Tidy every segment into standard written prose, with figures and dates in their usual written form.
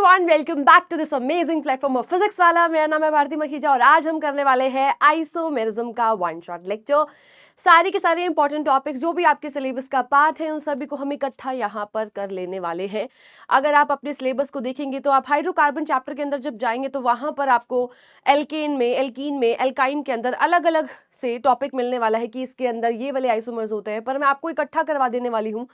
Everyone, welcome back to this amazing platform of physics Wallah. मेरा नाम है भारती मखीजा और आज हम करने वाले हैं आइसोमेरिज्म का वन शॉट लेक्चर। सारे के सारे इंपॉर्टेंट टॉपिक्स जो भी आपके सिलेबस का पार्ट है उन सभी को हम इकट्ठा यहाँ पर कर लेने वाले हैं। अगर आप अपने सिलेबस को देखेंगे तो आप हाइड्रोकार्बन चैप्टर के अंदर जब जाएंगे तो वहां पर आपको एल्कीन में एल्काइन के अंदर अलग अलग से टॉपिक मिलने वाला है कि इसके अंदर ये वाले आइसोमर्स होते हैं, पर मैं आपको इकट्ठा करवा देने वाली हूँ।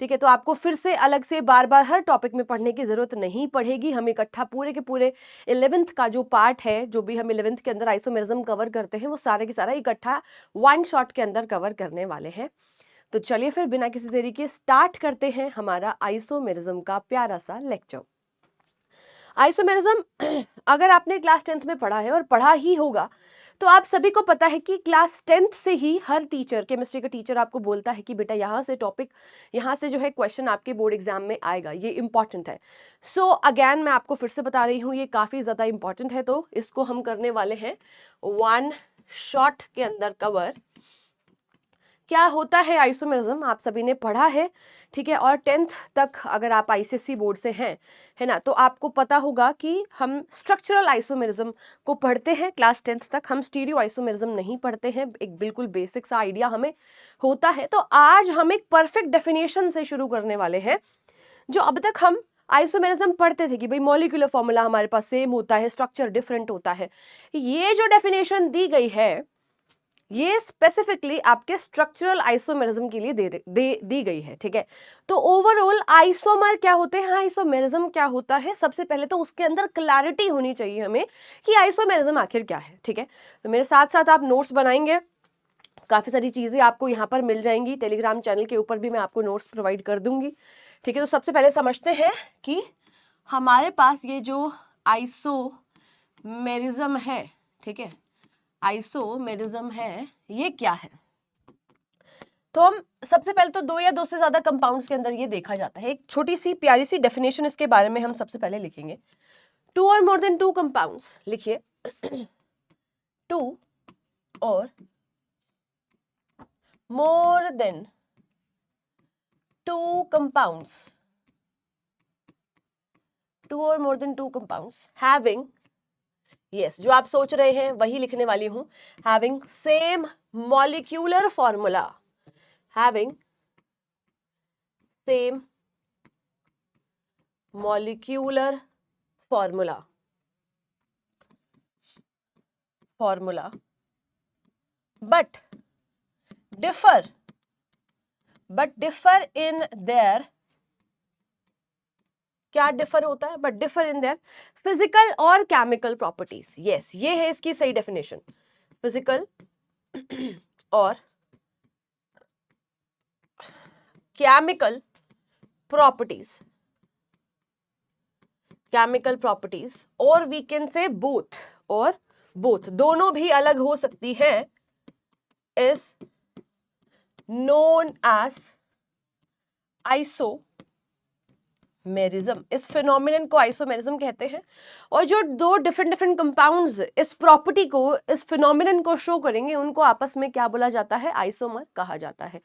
ठीक है, तो आपको फिर से अलग से बार बार हर टॉपिक में पढ़ने की जरूरत नहीं पड़ेगी। हम इकट्ठा पूरे के पूरे 11th का जो पार्ट है, जो भी हम 11th के अंदर आइसोमेरिज्म कवर करते हैं, वो सारे के सारा इकट्ठा वन शॉट के अंदर कवर करने वाले हैं। तो चलिए फिर बिना किसी देरी के स्टार्ट करते हैं हमारा आइसोमेरिज्म का प्यारा सा लेक्चर। आइसोमेरिज्म अगर आपने क्लास 10th में पढ़ा है और पढ़ा ही होगा तो आप सभी को पता है कि क्लास 10th से ही हर टीचर, केमिस्ट्री का टीचर आपको बोलता है कि बेटा यहाँ से टॉपिक, यहाँ से जो है क्वेश्चन आपके बोर्ड एग्जाम में आएगा, ये इंपॉर्टेंट है। सो अगेन मैं आपको फिर से बता रही हूँ, ये काफ़ी ज़्यादा इंपॉर्टेंट है, तो इसको हम करने वाले हैं वन शॉट के अंदर कवर। क्या होता है आइसोमेरिज्म आप सभी ने पढ़ा है, ठीक है। और 10th तक अगर आप आईसीएसई बोर्ड से हैं, है ना, तो आपको पता होगा कि हम स्ट्रक्चरल आइसोमेरिज्म को पढ़ते हैं क्लास 10th तक। हम स्टीरियो आइसोमेरिज्म नहीं पढ़ते हैं, एक बिल्कुल बेसिक सा आइडिया हमें होता है। तो आज हम एक परफेक्ट डेफिनेशन से शुरू करने वाले हैं। जो अब तक हम आइसोमेरिज्म पढ़ते थे कि भाई मॉलिक्यूलर फॉर्मूला हमारे पास सेम होता है, स्ट्रक्चर डिफरेंट होता है, ये जो डेफिनेशन दी गई है ये स्पेसिफिकली आपके स्ट्रक्चरल आइसोमेरिज्म के लिए दी गई है, ठीक है। तो ओवरऑल आइसोमर क्या होते हैं, आइसोमेरिज्म क्या होता है, सबसे पहले तो उसके अंदर क्लैरिटी होनी चाहिए हमें कि आइसोमेरिज्म आखिर क्या है, ठीक है। तो मेरे साथ साथ आप नोट्स बनाएंगे, काफी सारी चीजें आपको यहाँ पर मिल जाएंगी, टेलीग्राम चैनल के ऊपर भी मैं आपको नोट्स प्रोवाइड कर दूंगी, ठीक है। तो सबसे पहले समझते हैं कि हमारे पास ये जो आइसोमेरिज्म है, ठीक है, आइसोमेरिज्म है, ये क्या है। तो हम सबसे पहले तो दो या दो से ज्यादा कंपाउंड्स के अंदर ये देखा जाता है। एक छोटी सी प्यारी सी डेफिनेशन इसके बारे में हम सबसे पहले लिखेंगे। Two or more than two compounds, लिखिए two or more than two compounds, two or more than two compounds having, yes, जो आप सोच रहे हैं वही लिखने वाली हूं, having same molecular formula, having same molecular formula but differ in their, क्या डिफर होता है, but differ in their physical और केमिकल प्रॉपर्टीज। यस, ये है इसकी सही डेफिनेशन, फिजिकल और केमिकल प्रॉपर्टीज, और वी कैन से बोथ, और बोथ दोनों भी अलग हो सकती है, इज नोन एज आइसोमेरिज्म। इस फिनोमिनन को आइसोमेरिज्म कहते हैं। और जो दो डिफरेंट कंपाउंड्स इस प्रॉपर्टी को, इस फिनोमिनन को शो करेंगे, उनको आपस में क्या बोला जाता है, आइसोमर कहा जाता है।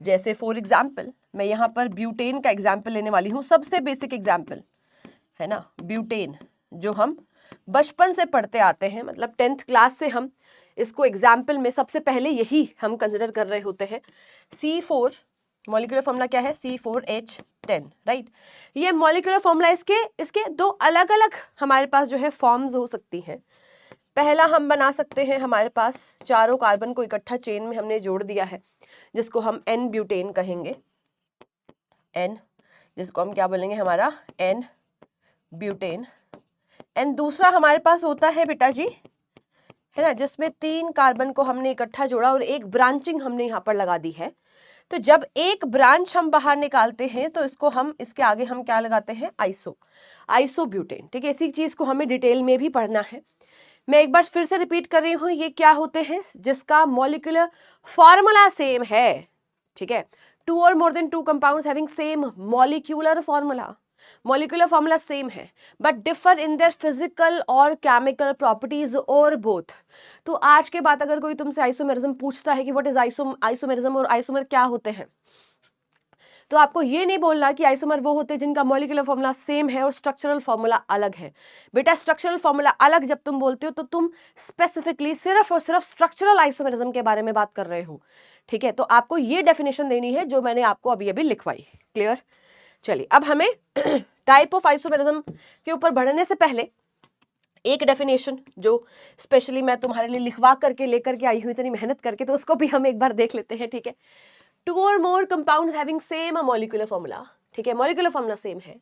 जैसे फॉर एग्जाम्पल मैं यहाँ पर ब्यूटेन का एग्जाम्पल लेने वाली हूँ, सबसे बेसिक एग्जाम्पल है ना, ब्यूटेन, जो हम बचपन से पढ़ते आते हैं, मतलब 10th क्लास से हम इसको एग्जाम्पल में सबसे पहले यही हम कंसिडर कर रहे होते हैं। C4 मॉलिक्यूलर फॉर्मूला क्या है, C4H10, राइट। ये मॉलिक्यूलर फॉर्मूला, इसके दो अलग अलग हमारे पास जो है फॉर्म्स हो सकती हैं। पहला हम बना सकते हैं, हमारे पास चारों कार्बन को इकट्ठा चेन में हमने जोड़ दिया है, जिसको हम N ब्यूटेन कहेंगे, N, जिसको हम क्या बोलेंगे, हमारा N ब्यूटेन। एंड दूसरा हमारे पास होता है बेटा जी, है ना, जिसमें 3 कार्बन को हमने इकट्ठा जोड़ा और एक ब्रांचिंग हमने यहाँ पर लगा दी है। तो जब एक ब्रांच हम बाहर निकालते हैं तो इसको हम, इसके आगे हम क्या लगाते हैं, आइसो ब्यूटेन, ठीक है। इसी चीज को हमें डिटेल में भी पढ़ना है। मैं एक बार फिर से रिपीट कर रही हूँ, ये क्या होते हैं, जिसका मॉलिक्यूलर फॉर्मूला सेम है, ठीक है। Two or more than two compounds having same molecular formula same है, but differ in their physical और केमिकल प्रॉपर्टीज और बोथ। तो आज के बाद अगर कोई तुमसे आइसोमेरिज्म पूछता है कि व्हाट इज आइसोमेरिज्म और आइसोमर क्या होते हैं, तो आपको ये नहीं बोलना कि आइसोमर वो होते हैं जिनका मॉलिक्यूलर फॉर्मूला सेम है और स्ट्रक्चरल फॉर्मूला अलग है। बेटा स्ट्रक्चरल फॉर्मूला अलग जब तुम बोलते हो तो तुम स्पेसिफिकली सिर्फ और सिर्फ स्ट्रक्चरल आइसोमेरिज्म के बारे में बात कर रहे हो, ठीक है। तो आपको ये डेफिनेशन देनी है जो मैंने आपको अभी अभी लिखवाई। क्लियर? चलिए अब हमें टाइप ऑफ आइसोमेरिज्म के ऊपर बढ़ने से पहले एक डेफिनेशन जो स्पेशली मैं तुम्हारे लिए लिखवा करके लेकर के आई हूँ इतनी मेहनत करके, तो उसको भी हम एक बार देख लेते हैं, ठीक है। Two or more compounds having same molecular formula, ठीक है, मॉलिक्यूलर फॉर्मूला सेम है,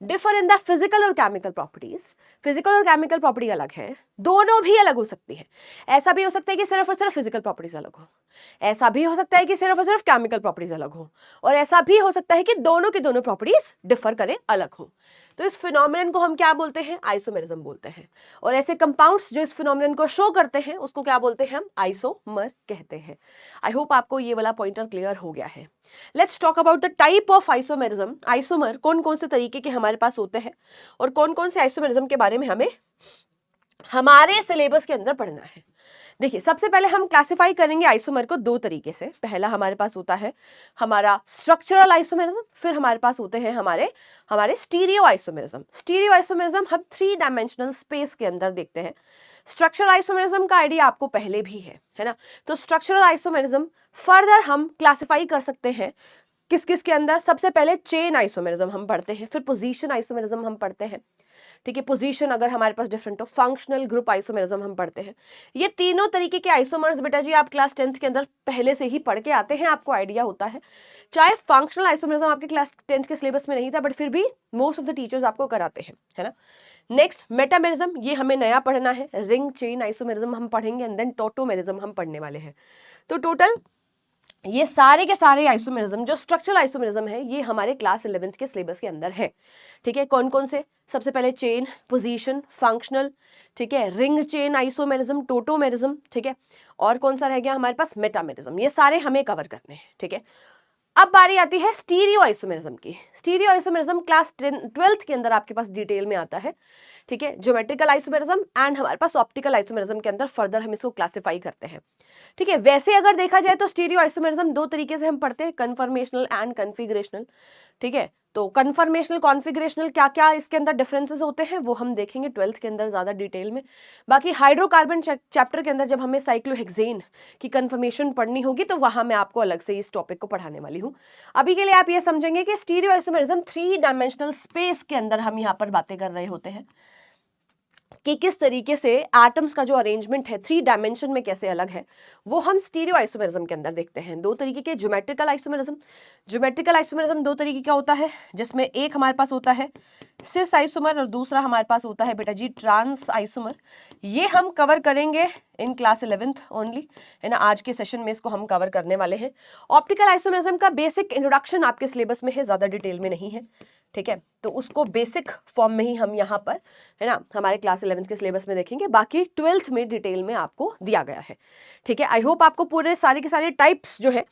डिफर इन द फिजिकल और केमिकल प्रॉपर्टीज, फिजिकल और केमिकल प्रॉपर्टी अलग है, दोनों भी अलग हो सकती है। ऐसा भी हो सकता है कि सिर्फ और सिर्फ फिजिकल प्रॉपर्टीज अलग हो, ऐसा भी हो सकता है कि सिर्फ और सिर्फ केमिकल प्रॉपर्टीज अलग हो, और ऐसा भी हो सकता है कि दोनों की दोनों प्रॉपर्टीज डिफर करें, अलग हो। तो इस फिनोमिनन को हम क्या बोलते हैं? आइसोमेरिज्म बोलते हैं। और ऐसे कंपाउंड्स जो इस फिनोमिनन को शो करते हैं उसको क्या बोलते हैं? हम आइसोमर कहते हैं। आई होप आपको ये वाला पॉइंटर क्लियर हो गया है। Let's talk about the type of isomerism. Isomer कौन कौन से तरीके के हमारे पास होते हैं और कौन कौन से आइसोमेरिज्म के बारे में हमें हमारे सिलेबस के अंदर पढ़ना है। देखिए सबसे पहले हम क्लासिफाई करेंगे आइसोमर को दो तरीके से। पहला हमारे पास होता है हमारा स्ट्रक्चरल आइसोमेरिज्म, फिर हमारे पास होते हैं हमारे स्टीरियो आइसोमेरिज्म। स्टीरियो आइसोमेरिज्म हम 3 डायमेंशनल स्पेस के अंदर देखते हैं। स्ट्रक्चरल आइसोमेरिज्म का आइडिया आपको पहले भी है ना। तो स्ट्रक्चरल आइसोमेरिज्म फर्दर हम क्लासिफाई कर सकते हैं किस किस के अंदर। सबसे पहले चेन आइसोमेरिज्म हम पढ़ते हैं, फिर पोजीशन आइसोमेरिज्म हम पढ़ते हैं, ठीक है। पोजीशन अगर हमारे पास डिफरेंट हो, फंक्शनल ग्रुप आइसोमेरिज्म हम पढ़ते हैं। ये तीनों तरीके के आइसोमर्स बेटा जी आप क्लास 10th के अंदर पहले से ही पढ़ के आते हैं, आपको आइडिया होता है। चाहे फंक्शनल आइसोमेरिज्म आपके क्लास 10th के सिलेबस में नहीं था, बट फिर भी मोस्ट ऑफ द टीचर्स आपको कराते हैं, है ना। नेक्स्ट मेटामेरिज्म, ये हमें नया पढ़ना है। रिंग चेन आइसोमेरिज्म हम पढ़ेंगे एंड देन टोटोमेरिज्म हम पढ़ने वाले हैं। तो टोटल ये सारे के सारे आइसोमेरिज्म जो स्ट्रक्चरल आइसोमेरिज्म है ये हमारे क्लास 11th के सिलेबस के अंदर है, ठीक है। कौन कौन से? सबसे पहले चेन, पोजीशन, फंक्शनल, ठीक है, रिंग चेन आइसोमेरिज्म, टोटोमेरिज्म, ठीक है, और कौन सा रह गया हमारे पास? मेटामेरिज्म। ये सारे हमें कवर करने हैं, ठीक है। अब बारी आती है स्टीरियो आइसोमेरिज्म की। स्टीरियो आइसोमेरिज्म क्लास 12th के अंदर आपके पास डिटेल में आता है, ठीक है। ज्योमेट्रिकल आइसोमेरिज्म एंड हमारे पास ऑप्टिकल आइसोमेरिज्म के अंदर फर्दर हम इसको क्लासिफाई करते हैं, ठीक है। वैसे अगर देखा जाए तो स्टीरियो आइसोमेरिज्म दो तरीके से हम पढ़ते हैं, कन्फर्मेशनल एंड कन्फिगरेशनल, ठीक है। तो कन्फर्मेशनल कॉन्फिगरेशनल क्या क्या इसके अंदर डिफरेंसेस होते हैं वो हम देखेंगे 12th के अंदर ज्यादा डिटेल में। बाकी हाइड्रोकार्बन चैप्टर के अंदर जब हमें साइक्लोहेक्सेन की कन्फर्मेशन पढ़नी होगी तो वहां मैं आपको अलग से इस टॉपिक को पढ़ाने वाली हूँ। अभी के लिए आप ये समझेंगे कि स्टीरियो आइसोमेरिज्म 3 डायमेंशनल स्पेस के अंदर हम यहाँ पर बातें कर रहे होते हैं कि किस तरीके से एटम्स का जो अरेंजमेंट है 3 डायमेंशन में कैसे अलग है, वो हम स्टीरियो आइसोमेरिज्म के अंदर देखते हैं। दो तरीके के ज्योमेट्रिकल आइसोमेरिज्म। ज्योमेट्रिकल आइसोमेरिज्म दो तरीके का होता है, जिसमें एक हमारे पास होता है सिस आइसोमर और दूसरा हमारे पास होता है बेटा जी ट्रांस आइसोमर। ये हम कवर करेंगे इन क्लास 11th ओनली, है ना। आज के सेशन में इसको हम कवर करने वाले हैं। ऑप्टिकल आइसोमेरिज्म का बेसिक इंट्रोडक्शन आपके सिलेबस में है, ज्यादा डिटेल में नहीं है, ठीक है। तो उसको बेसिक फॉर्म में ही हम यहाँ पर, है ना, हमारे क्लास 11th के सिलेबस में देखेंगे। बाकी 12th में डिटेल में आपको दिया गया है, ठीक है। आई होप आपको पूरे सारे के सारे टाइप्स जो है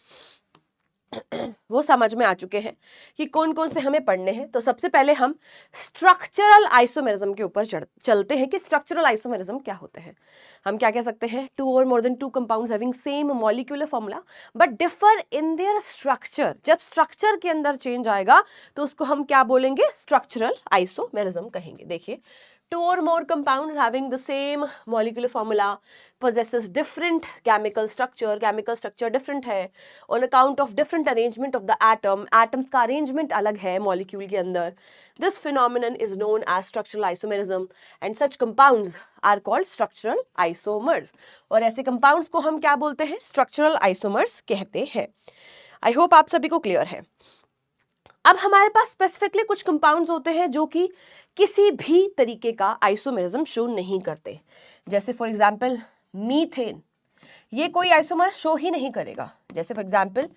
वो समझ में आ चुके हैं कि कौन कौन से हमें पढ़ने हैं। तो सबसे पहले हम स्ट्रक्चरल आइसोमेरिज्म के ऊपर चलते हैं कि स्ट्रक्चरल आइसोमेरिज्म क्या होते हैं। हम क्या कह सकते हैं? 2 or more then 2 compounds having same molecular formula but differ in there structure. जब स्ट्रक्चर के अंदर चेंज आएगा तो उसको हम क्या बोलेंगे? स्ट्रक्चरल आइसोमेरिज्म कहेंगे। देखिए 2 or more compounds having the same molecular formula possesses different chemical structure different है on account of different arrangement of the atoms का arrangement अलग है molecule के अंदर। This phenomenon is known as structural isomerism and such compounds are called structural isomers। और ऐसे compounds को हम क्या बोलते हैं? structural isomers कहते हैं। I hope आप सभी को clear है। अब हमारे पास स्पेसिफिकली कुछ कंपाउंड्स होते हैं जो कि किसी भी तरीके का आइसोमेरिज्म शो नहीं करते। जैसे फॉर एग्जांपल मीथेन, ये कोई आइसोमर शो ही नहीं करेगा। जैसे फॉर एग्जांपल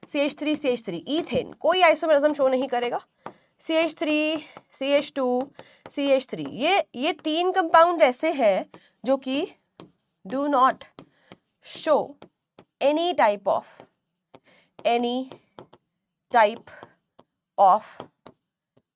CH3 ईथेन कोई आइसोमेरिज्म शो नहीं करेगा। CH3 CH2 CH3 ये 3 कंपाउंड ऐसे हैं जो कि do not show any type of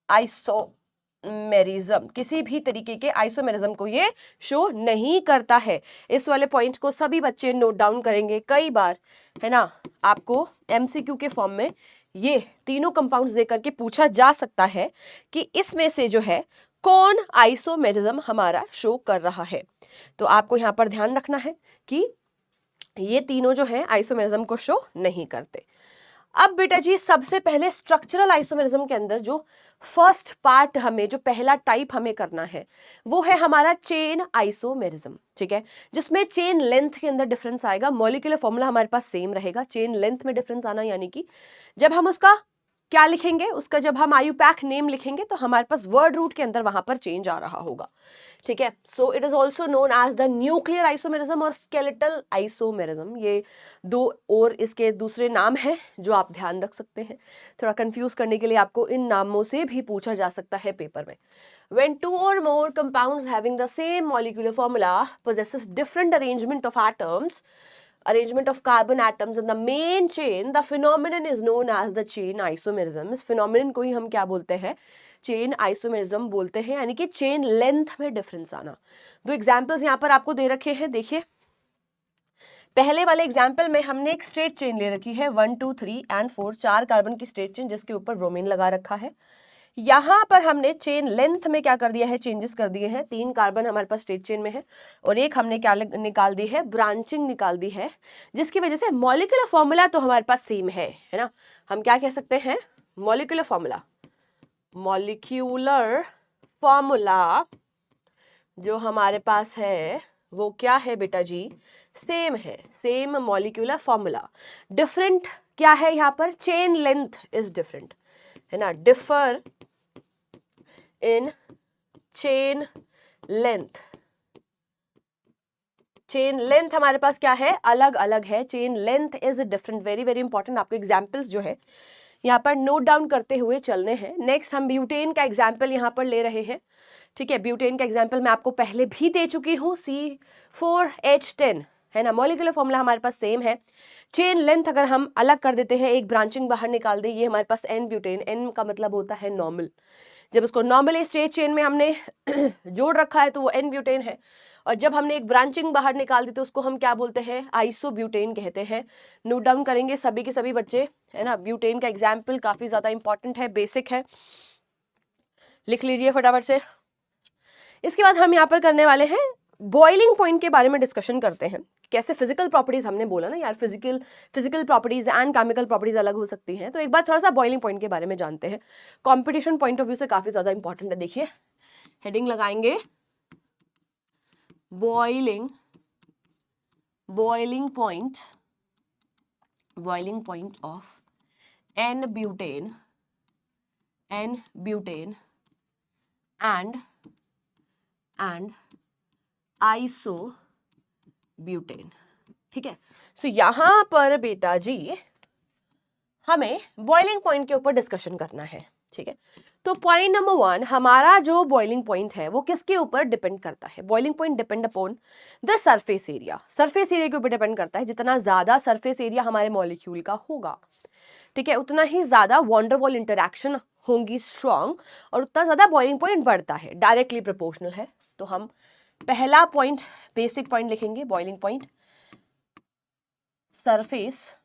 isomerism, किसी भी तरीके के आइसोमेरिज्म को ये शो नहीं करता है। इस वाले पॉइंट को सभी बच्चे नोट डाउन करेंगे, कई बार, है ना, आपको MCQ के फॉर्म में ये तीनों कंपाउंड्स देकर के पूछा जा सकता है कि इसमें से जो है कौन आइसोमेरिज्म हमारा शो कर रहा है। तो आपको यहाँ पर ध्यान रखना है कि ये तीनों जो है आइसोमेरिज्म को शो नहीं करते। अब बेटा जी सबसे पहले स्ट्रक्चरल आइसोमेरिज्म के अंदर जो फर्स्ट पार्ट हमें, जो पहला टाइप हमें करना है वो है हमारा चेन आइसोमेरिज्म, ठीक है, जिसमें चेन लेंथ के अंदर डिफरेंस आएगा। मॉलिक्यूलर फॉर्मूला हमारे पास सेम रहेगा, चेन लेंथ में डिफरेंस आना यानी कि जब हम उसका क्या लिखेंगे, उसका जब हम आयुपैक नेम लिखेंगे तो हमारे पास वर्ड रूट के अंदर वहां पर चेंज आ रहा होगा, ठीक है। So it is also known as the nuclear isomerism और स्केलेटल आइसोमेरिज्म, ये दो और इसके दूसरे नाम हैं जो आप ध्यान रख सकते हैं। थोड़ा कंफ्यूज करने के लिए आपको इन नामों से भी पूछा जा सकता है पेपर में। When two or more compounds having the same molecular formula possesses different arrangement of atoms, arrangement of carbon atoms in the main chain, the phenomenon is known as the chain isomerism. इस phenomenon को ही हम क्या बोलते हैं, chain isomerism बोलते हैं, यानी कि चेन लेंथ में डिफरेंस आना। दो एग्जांपल्स यहाँ पर आपको दे रखे हैं, देखिए पहले वाले एग्जाम्पल में हमने एक स्ट्रेट चेन ले रखी है 1 2 3 एंड 4, 4 कार्बन की स्ट्रेट चेन जिसके ऊपर ब्रोमीन लगा रखा है। यहाँ पर हमने चेन लेंथ में क्या कर दिया है, चेंजेस कर दिए हैं। 3 कार्बन हमारे पास स्ट्रेट चेन में है और एक हमने क्या निकाल दी है, ब्रांचिंग निकाल दी है, जिसकी वजह से मॉलिक्यूलर फॉर्मूला तो हमारे पास सेम है ना। हम क्या कह सकते हैं, मॉलिक्यूलर फॉर्मूला, मॉलिक्यूलर फॉर्मूला जो हमारे पास है वो क्या है बेटा जी, सेम है, सेम मॉलिक्यूलर फॉर्मूला। डिफरेंट क्या है यहाँ पर, चेन लेंथ इज डिफरेंट, है ना, differ in chain length. Chain length हमारे पास क्या है, अलग अलग है, chain length is different. Very very important, आपको एग्जांपल्स जो है यहाँ पर नोट डाउन करते हुए चलने हैं। नेक्स्ट हम ब्यूटेन का एग्जाम्पल यहाँ पर ले रहे हैं, ठीक है। ब्यूटेन का एग्जाम्पल मैं आपको पहले भी दे चुकी हूँ, C4H10, है ना। मॉलिक्यूलर फॉर्मूला हमारे पास सेम है। चेन लेंथ अगर हम अलग कर देते हैं, एक ब्रांचिंग बाहर निकाल दे, ये हमारे पास N ब्यूटेन, N का मतलब होता है नॉर्मल। जब उसको नॉर्मल स्ट्रेट चेन में हमने जोड़ रखा है तो वो N ब्यूटेन है, और जब हमने एक ब्रांचिंग बाहर निकाल दी तो उसको हम क्या बोलते हैं, आइसोब्यूटेन कहते हैं। नोट डाउन करेंगे सभी के सभी बच्चे, है ना। ब्यूटेन का एग्जाम्पल काफी ज्यादा इंपॉर्टेंट है, बेसिक है, लिख लीजिए फटाफट से। इसके बाद हम यहाँ पर करने वाले हैं बॉइलिंग पॉइंट के बारे में डिस्कशन करते हैं। कैसे फिजिकल प्रॉपर्टीज, हमने बोला ना यार physical properties and chemical properties अलग हो सकती हैं, तो एक बार थोड़ा सा बॉइलिंग पॉइंट के बारे में जानते हैं। कंपटीशन पॉइंट ऑफ व्यू से काफी ज्यादा इंपॉर्टेंट है। देखिए हेडिंग लगाएंगे, boiling point of n butane and isobutane, ठीक है। सो यहां पर बेटा जी हमें बॉइलिंग पॉइंट के ऊपर डिस्कशन करना है, ठीक है। तो पॉइंट नंबर 1, हमारा जो बॉइलिंग पॉइंट है वो किसके ऊपर डिपेंड करता है, boiling point depend upon the surface area. Surface area के ऊपर डिपेंड करता है, जितना ज्यादा सरफेस एरिया हमारे मॉलिक्यूल का होगा, ठीक है, उतना ही ज्यादा वॉन्डरवॉल इंटरैक्शन होंगी स्ट्रॉन्ग, और उतना ज्यादा बॉइलिंग पॉइंट बढ़ता है, डायरेक्टली प्रोपोर्शनल है। तो हम पहला पॉइंट, बेसिक पॉइंट लिखेंगे, बॉइलिंग पॉइंट सरफेस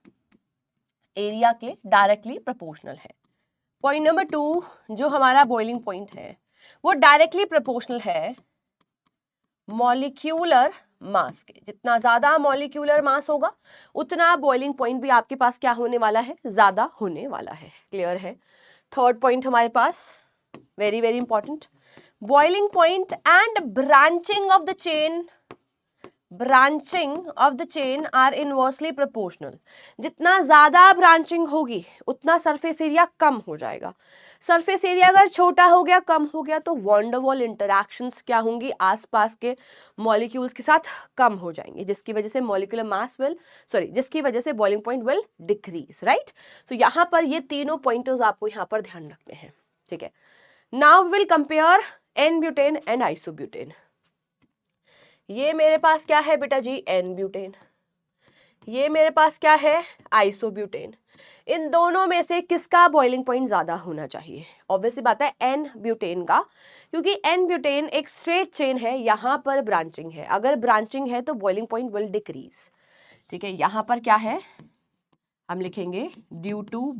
एरिया के डायरेक्टली प्रोपोर्शनल है। पॉइंट नंबर 2 जो हमारा बॉइलिंग पॉइंट है वो डायरेक्टली प्रोपोर्शनल है मॉलिक्यूलर मास के। जितना ज्यादा मॉलिक्यूलर मास होगा उतना बॉइलिंग पॉइंट भी आपके पास क्या होने वाला है, ज्यादा होने वाला है। क्लियर है। थर्ड पॉइंट हमारे पास very very important, boiling point and branching of the chain are inversely proportional. जितना ज्यादा ब्रांचिंग होगी उतना सरफेस एरिया कम हो जाएगा। सरफेस एरिया अगर छोटा हो गया, कम हो गया, तो वॉन्डरवॉल इंटरैक्शंस क्या होंगी, आसपास के मॉलिक्यूल्स के साथ कम हो जाएंगे, जिसकी वजह से मॉलिक्यूलर मास जिसकी वजह से boiling point will decrease, right. तो यहाँ पर ये तीनों पॉइंटर्स आपको यहाँ पर ध्यान रखने हैं, ठीक है। Now will compare n butane and isobutane. ये मेरे पास क्या है बेटा जी, एन ब्यूटेन, ये मेरे पास क्या है, आइसोब्यूटेन। इन दोनों में से किसका बॉइलिंग पॉइंट ज्यादा होना चाहिए, ऑब्वियसली बात है एन ब्यूटेन का, क्योंकि एन ब्यूटेन एक स्ट्रेट चेन है, यहां पर ब्रांचिंग है। अगर ब्रांचिंग है तो बॉइलिंग पॉइंट विल डिक्रीज, ठीक है। यहां पर क्या है, हम लिखेंगे due to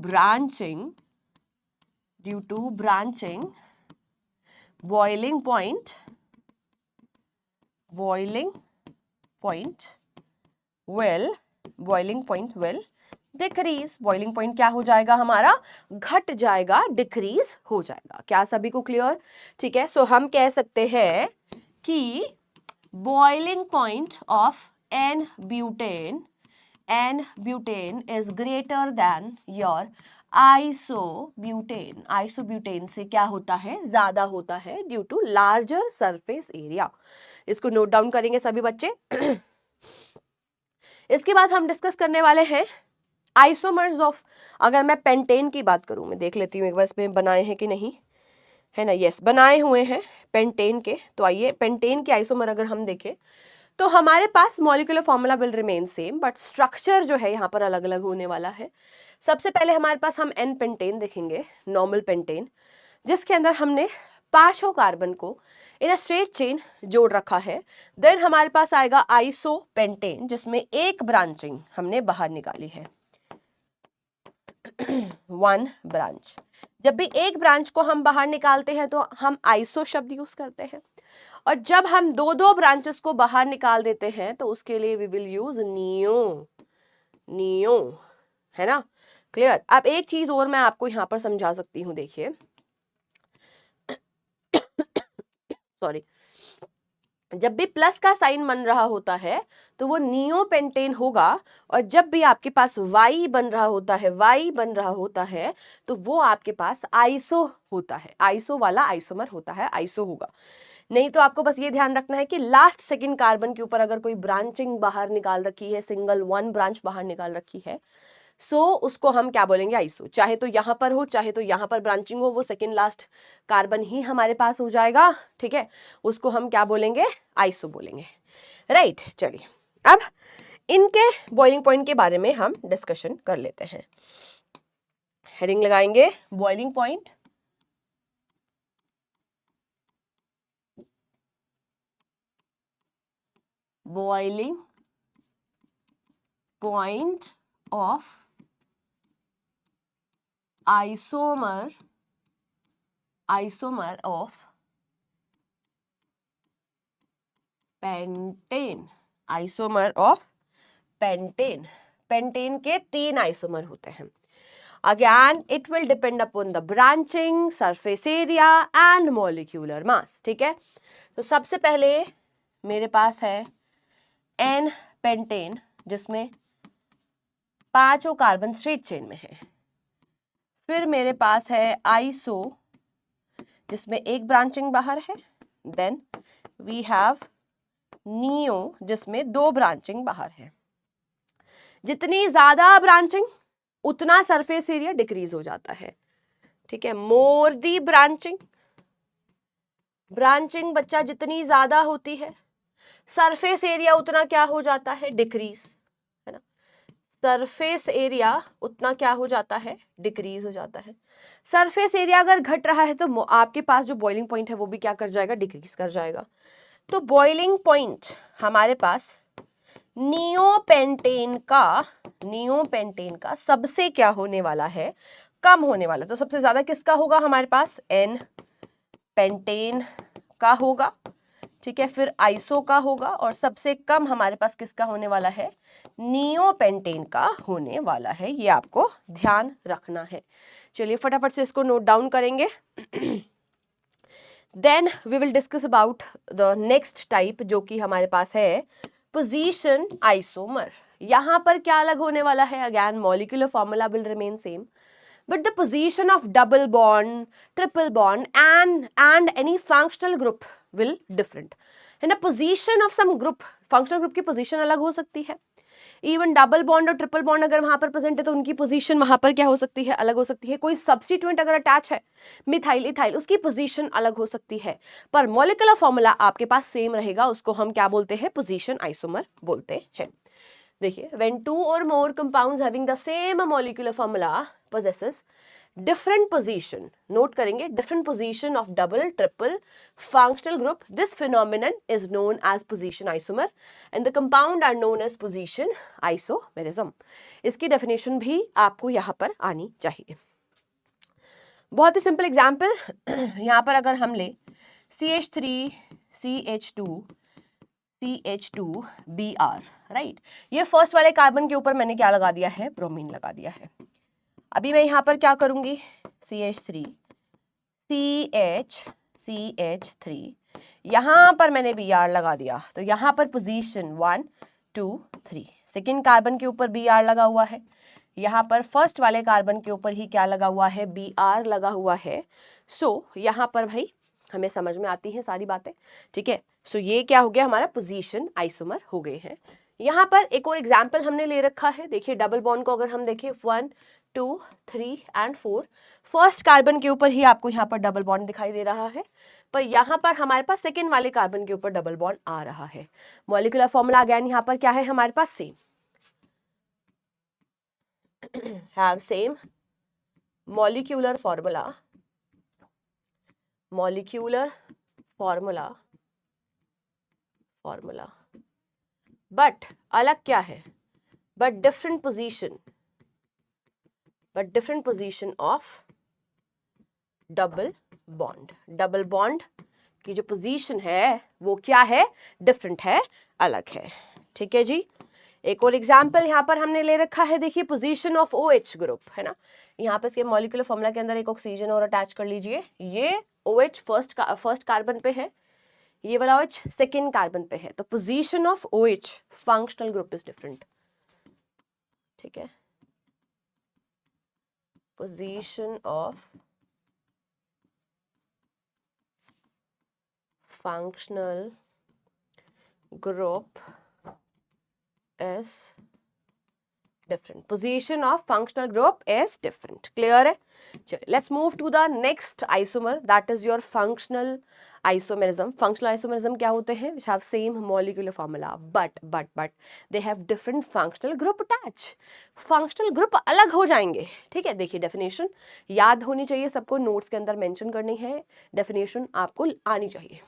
branching boiling point will decrease. Boiling point क्या हो जाएगा हमारा, घट जाएगा, डिक्रीज हो जाएगा। क्या सभी को क्लियर? ठीक है, सो हम कह सकते हैं कि boiling point of n butane is greater than your isobutane. Isobutane से क्या होता है, ज्यादा होता है, due to larger surface area. इसको नोट डाउन करेंगे सभी बच्चे। इसके बाद हम डिस्कस करने वाले हैं आइसोमर्स ऑफ, अगर मैं पेंटेन की बात करूं, मैं देख लेती हूँ एक बार इसमें बनाए हैं कि नहीं, है ना, यस बनाए हुए हैं पेंटेन के। तो आइए पेंटेन के आइसोमर अगर हम देखें तो हमारे पास molecular formula will remain same, but structure जो है यहाँ पर अलग अलग होने वाला है। सबसे पहले हमारे पास हम एन पेंटेन देखेंगे, नॉर्मल पेंटेन, जिसके अंदर हमने पांचों कार्बन को इन अ स्ट्रेट चेन जोड़ रखा है। देन हमारे पास आएगा आइसो पेंटेन, जिसमें एक ब्रांचिंग हमने बाहर निकाली है, वन ब्रांच। जब भी एक ब्रांच को हम बाहर निकालते हैं तो हम आइसो शब्द यूज करते हैं, और जब हम दो दो ब्रांचेस को बाहर निकाल देते हैं तो उसके लिए वी विल यूज नियो, है ना, क्लियर। अब एक चीज और मैं आपको यहां पर समझा सकती हूं, देखिए सॉरी, जब भी प्लस का साइन बन रहा होता है तो वो नियोपेंटेन होगा, और जब भी आपके पास वाई बन रहा होता है तो वो आपके पास आइसो होता है, आइसो वाला आइसोमर होता है, आइसो होगा। नहीं तो आपको बस ये ध्यान रखना है कि लास्ट सेकंड कार्बन के ऊपर अगर कोई ब्रांचिंग बाहर निकाल रखी है, सिंगल वन ब्रांच बाहर निकाल रखी है, सो उसको हम क्या बोलेंगे, आइसो। चाहे तो यहां पर हो, चाहे तो यहां पर ब्रांचिंग हो, वो सेकंड लास्ट कार्बन ही हमारे पास हो जाएगा, ठीक है, उसको हम क्या बोलेंगे, आइसो बोलेंगे, राइट। चलिए अब इनके बॉइलिंग पॉइंट के बारे में हम डिस्कशन कर लेते हैं। हेडिंग लगाएंगे boiling point, boiling point of isomer of pentane, isomer of pentane. Pentane के तीन आइसोमर होते हैं। Again it will depend upon the branching, surface area and molecular mass, ठीक है। तो सबसे पहले मेरे पास है एन पेंटेन, जिसमें पांचों कार्बन स्ट्रेट चेन में है। फिर मेरे पास है आइसो, जिसमें एक ब्रांचिंग बाहर है। देन वी हैव नियो, जिसमें दो ब्रांचिंग बाहर है। जितनी ज्यादा ब्रांचिंग उतना सरफेस एरिया डिक्रीज हो जाता है, ठीक है। मोर दी ब्रांचिंग बच्चा जितनी ज्यादा होती है, सरफेस एरिया उतना क्या हो जाता है, डिक्रीज, है ना। सरफेस एरिया उतना क्या हो जाता है, डिक्रीज हो जाता है। सरफेस एरिया अगर घट रहा है तो आपके पास जो बॉइलिंग पॉइंट है वो भी क्या कर जाएगा, डिक्रीज कर जाएगा। तो बॉइलिंग पॉइंट हमारे पास नियोपेंटेन का सबसे क्या होने वाला है, कम होने वाला। तो सबसे ज्यादा किसका होगा हमारे पास, एन पेंटेन का होगा, ठीक है। फिर आइसो का होगा, और सबसे कम हमारे पास किसका होने वाला है, नियोपेंटेन का होने वाला है। ये आपको ध्यान रखना है। चलिए फटाफट से इसको नोट डाउन करेंगे। Then we will discuss about the next type, जो कि हमारे पास है पोजीशन आइसोमर। यहां पर क्या अलग होने वाला है, again molecular formula will remain same, but the position of double bond, triple bond and any functional group will different, है ना। position of some group, functional group की position अलग हो सकती है। इवन डबल बॉन्ड और ट्रिपल बॉन्ड अगर वहां पर प्रेजेंट है तो उनकी पोजीशन वहां पर क्या हो सकती है, अलग हो सकती है। कोई सब्स्टिट्यूएंट अगर अटैच है, मिथाइल इथाइल, उसकी पोजीशन अलग हो सकती है, पर मॉलिक्यूलर फॉर्मूला आपके पास सेम रहेगा। उसको हम क्या बोलते हैं, पोजीशन आइसोमर बोलते हैं। देखिए, when two or more compounds having the same molecular formula possesses different position, note करेंगे, different position of double, triple functional group. This phenomenon is known as position isomer and the compound are known as position isomerism. इसकी definition भी आपको यहाँ पर आनी चाहिए. बहुत ही simple example, यहाँ पर अगर हम ले CH3 CH2 CH2 Br, right, ये फर्स्ट वाले कार्बन के ऊपर मैंने क्या लगा दिया है, ब्रोमीन लगा दिया है. अभी मैं यहाँ पर क्या करूंगी, CH3 CH3, यहाँ पर मैंने Br लगा दिया, तो यहाँ पर पोजीशन 1 2 3, सेकेंड कार्बन के ऊपर Br लगा हुआ है, यहाँ पर फर्स्ट वाले कार्बन के ऊपर ही क्या लगा हुआ है, Br लगा हुआ है. सो यहाँ पर भाई हमें समझ में आती हैं सारी बातें, ठीक है. सो ये क्या हो गया, हमारा पोजीशन आइसोमर हो गए हैं. यहाँ पर एक और एग्जाम्पल हमने ले रखा है, देखिए डबल बॉन्ड को अगर हम देखें 1 2 3 एंड 4, फर्स्ट कार्बन के ऊपर ही आपको यहाँ पर डबल बॉन्ड दिखाई दे रहा है, पर यहाँ पर हमारे पास सेकेंड वाले कार्बन के ऊपर डबल बॉन्ड आ रहा है. मॉलिक्यूलर फॉर्मूला अगेन यहाँ पर क्या है हमारे पास, same, have same molecular formula but अलग क्या है, but different position of double bond की जो पोजीशन है वो क्या है, डिफरेंट है, अलग है. ठीक है जी. एक और एग्जाम्पल यहाँ पर हमने ले रखा है, देखिए पोजीशन ऑफ OH ग्रुप है ना, यहाँ पे इसके मॉलिक्यूलर फॉर्मूला के अंदर एक ऑक्सीजन और अटैच कर लीजिए. ये OH फर्स्ट कार्बन पे है, ये वाला OH सेकेंड कार्बन पे है, तो position of OH functional group is different. ठीक है, position of functional group is different. Position of functional group is different. Clear है? चलिए, let's move to the next isomer, that is your functional isomerism. Functional isomerism क्या होते हैं? Which have same molecular formula, but they have different functional group attached. Functional group अलग हो जाएंगे. ठीक है, देखिए definition याद होनी चाहिए सबको, नोट्स के अंदर मेंशन करनी है, definition आपको आनी चाहिए.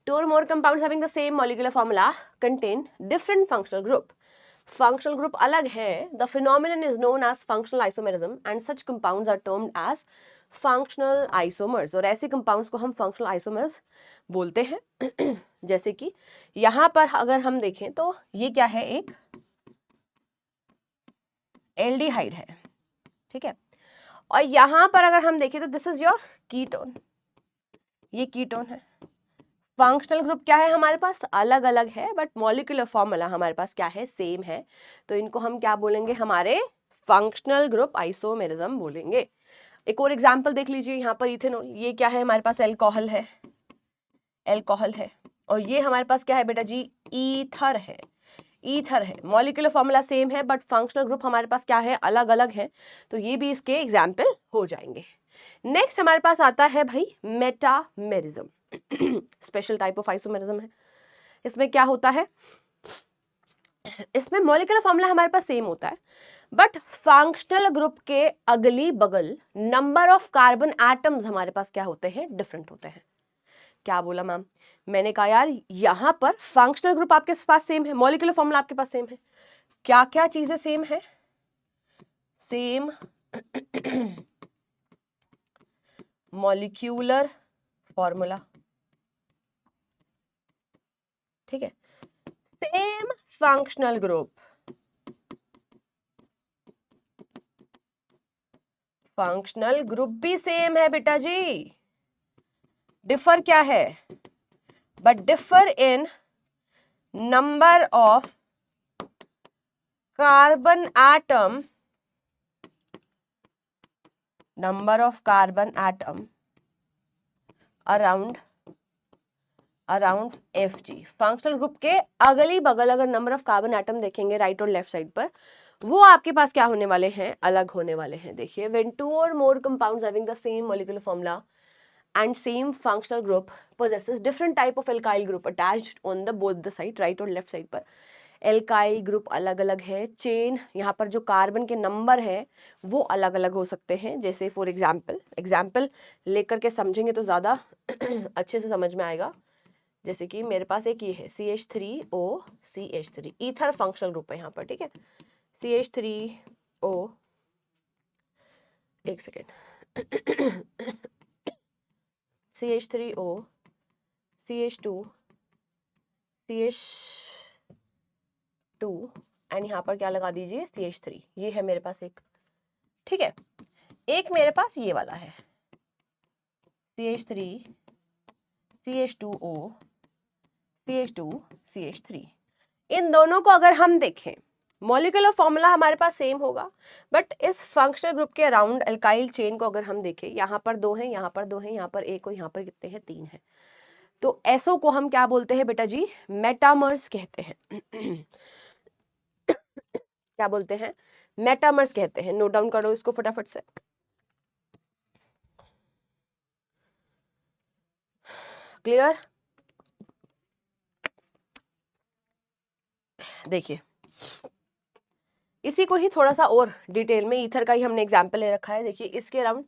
Two or more compounds having the same molecular formula contain different functional group. Functional group अलग है. The phenomenon is known as functional isomerism and such compounds are termed as functional isomers. और ऐसे compounds को हम functional isomers बोलते हैं. जैसे कि यहाँ पर अगर हम देखें तो ये क्या है, एक एल्डिहाइड है. ठीक है, और यहाँ पर अगर हम देखें तो दिस इज योर कीटोन, ये कीटोन है. फंक्शनल ग्रुप क्या है हमारे पास, अलग अलग है, बट मॉलिक्यूलर फॉर्मूला हमारे पास क्या है, सेम है. तो इनको हम क्या बोलेंगे, हमारे फंक्शनल ग्रुप आइसोमेरिज्म बोलेंगे. एक और एग्जांपल देख लीजिए, यहाँ पर इथेनॉल, ये क्या है हमारे पास, अल्कोहल है, और ये हमारे पास क्या है बेटा जी, ईथर है. मॉलिक्यूलर फॉर्मूला सेम है, बट फंक्शनल ग्रुप हमारे पास क्या है, अलग अलग है. तो ये भी इसके एग्जाम्पल हो जाएंगे. नेक्स्ट हमारे पास आता है भाई metamerism. Special type of isomerism है. इसमें क्या होता है, इसमें मॉलिक्यूलर फॉर्मूला हमारे पास सेम होता है, बट फंक्शनल ग्रुप के अगली बगल नंबर ऑफ कार्बन एटम्स हमारे पास क्या होते हैं, डिफरेंट होते हैं. क्या बोला मैम, मैंने कहा यार यहां पर फंक्शनल ग्रुप आपके पास सेम है, मॉलिक्यूलर फॉर्मूला आपके पास सेम है, क्या क्या चीजें सेम है, सेम मॉलिक्यूलर फॉर्मूला. ठीक है, same functional group, functional group भी सेम है बेटा जी. डिफर क्या है, but differ in number of carbon atom, around Fg. Functional group के अगली बगल अगर नंबर ऑफ कार्बन एटम देखेंगे राइट और लेफ्ट साइड पर, वो आपके पास क्या होने वाले हैं, अलग होने वाले हैं. देखिए, when two or more compounds having the same molecular formula and same functional group possesses different type of alkyl group attached on the both the side right और left side पर, एल्काइल ग्रुप अलग अलग है, chain यहाँ पर जो carbon के number है वो अलग अलग हो सकते हैं। जैसे फॉर एग्जाम्पल लेकर के समझेंगे तो ज़्यादा अच्छे से समझ में आएगा। जैसे कि मेरे पास एक ये है CH3O CH3, ether functional group है यहाँ पर, ठीक है। CH3O, एक second, CH3O CH2 CH2 and यहाँ पर क्या लगा दीजिए CH3, ये है मेरे पास एक, ठीक है। एक मेरे पास ये वाला है CH3 CH2O CH2 CH3। इन दोनों को अगर हम देखें, मॉलिक्यूलर फॉर्मूला हमारे पास सेम होगा, बट इस फंक्शनल ग्रुप के अराउंड एल्काइल चेन को अगर हम देखें, यहाँ पर 2 हैं, यहाँ पर 2 हैं, यहाँ पर 1 और यहाँ पर कितने हैं, 3 हैं। तो ऐसो को हम क्या बोलते हैं बेटा जी, मेटामर्स कहते हैं। क्या बोलते हैं, मेटामर्स कहते हैं। नोट डाउन करो इसको फटाफट से। क्लियर? देखिए इसी को ही थोड़ा सा और डिटेल में, ईथर का ही हमने एग्जांपल ले रखा है। देखिए इसके अराउंड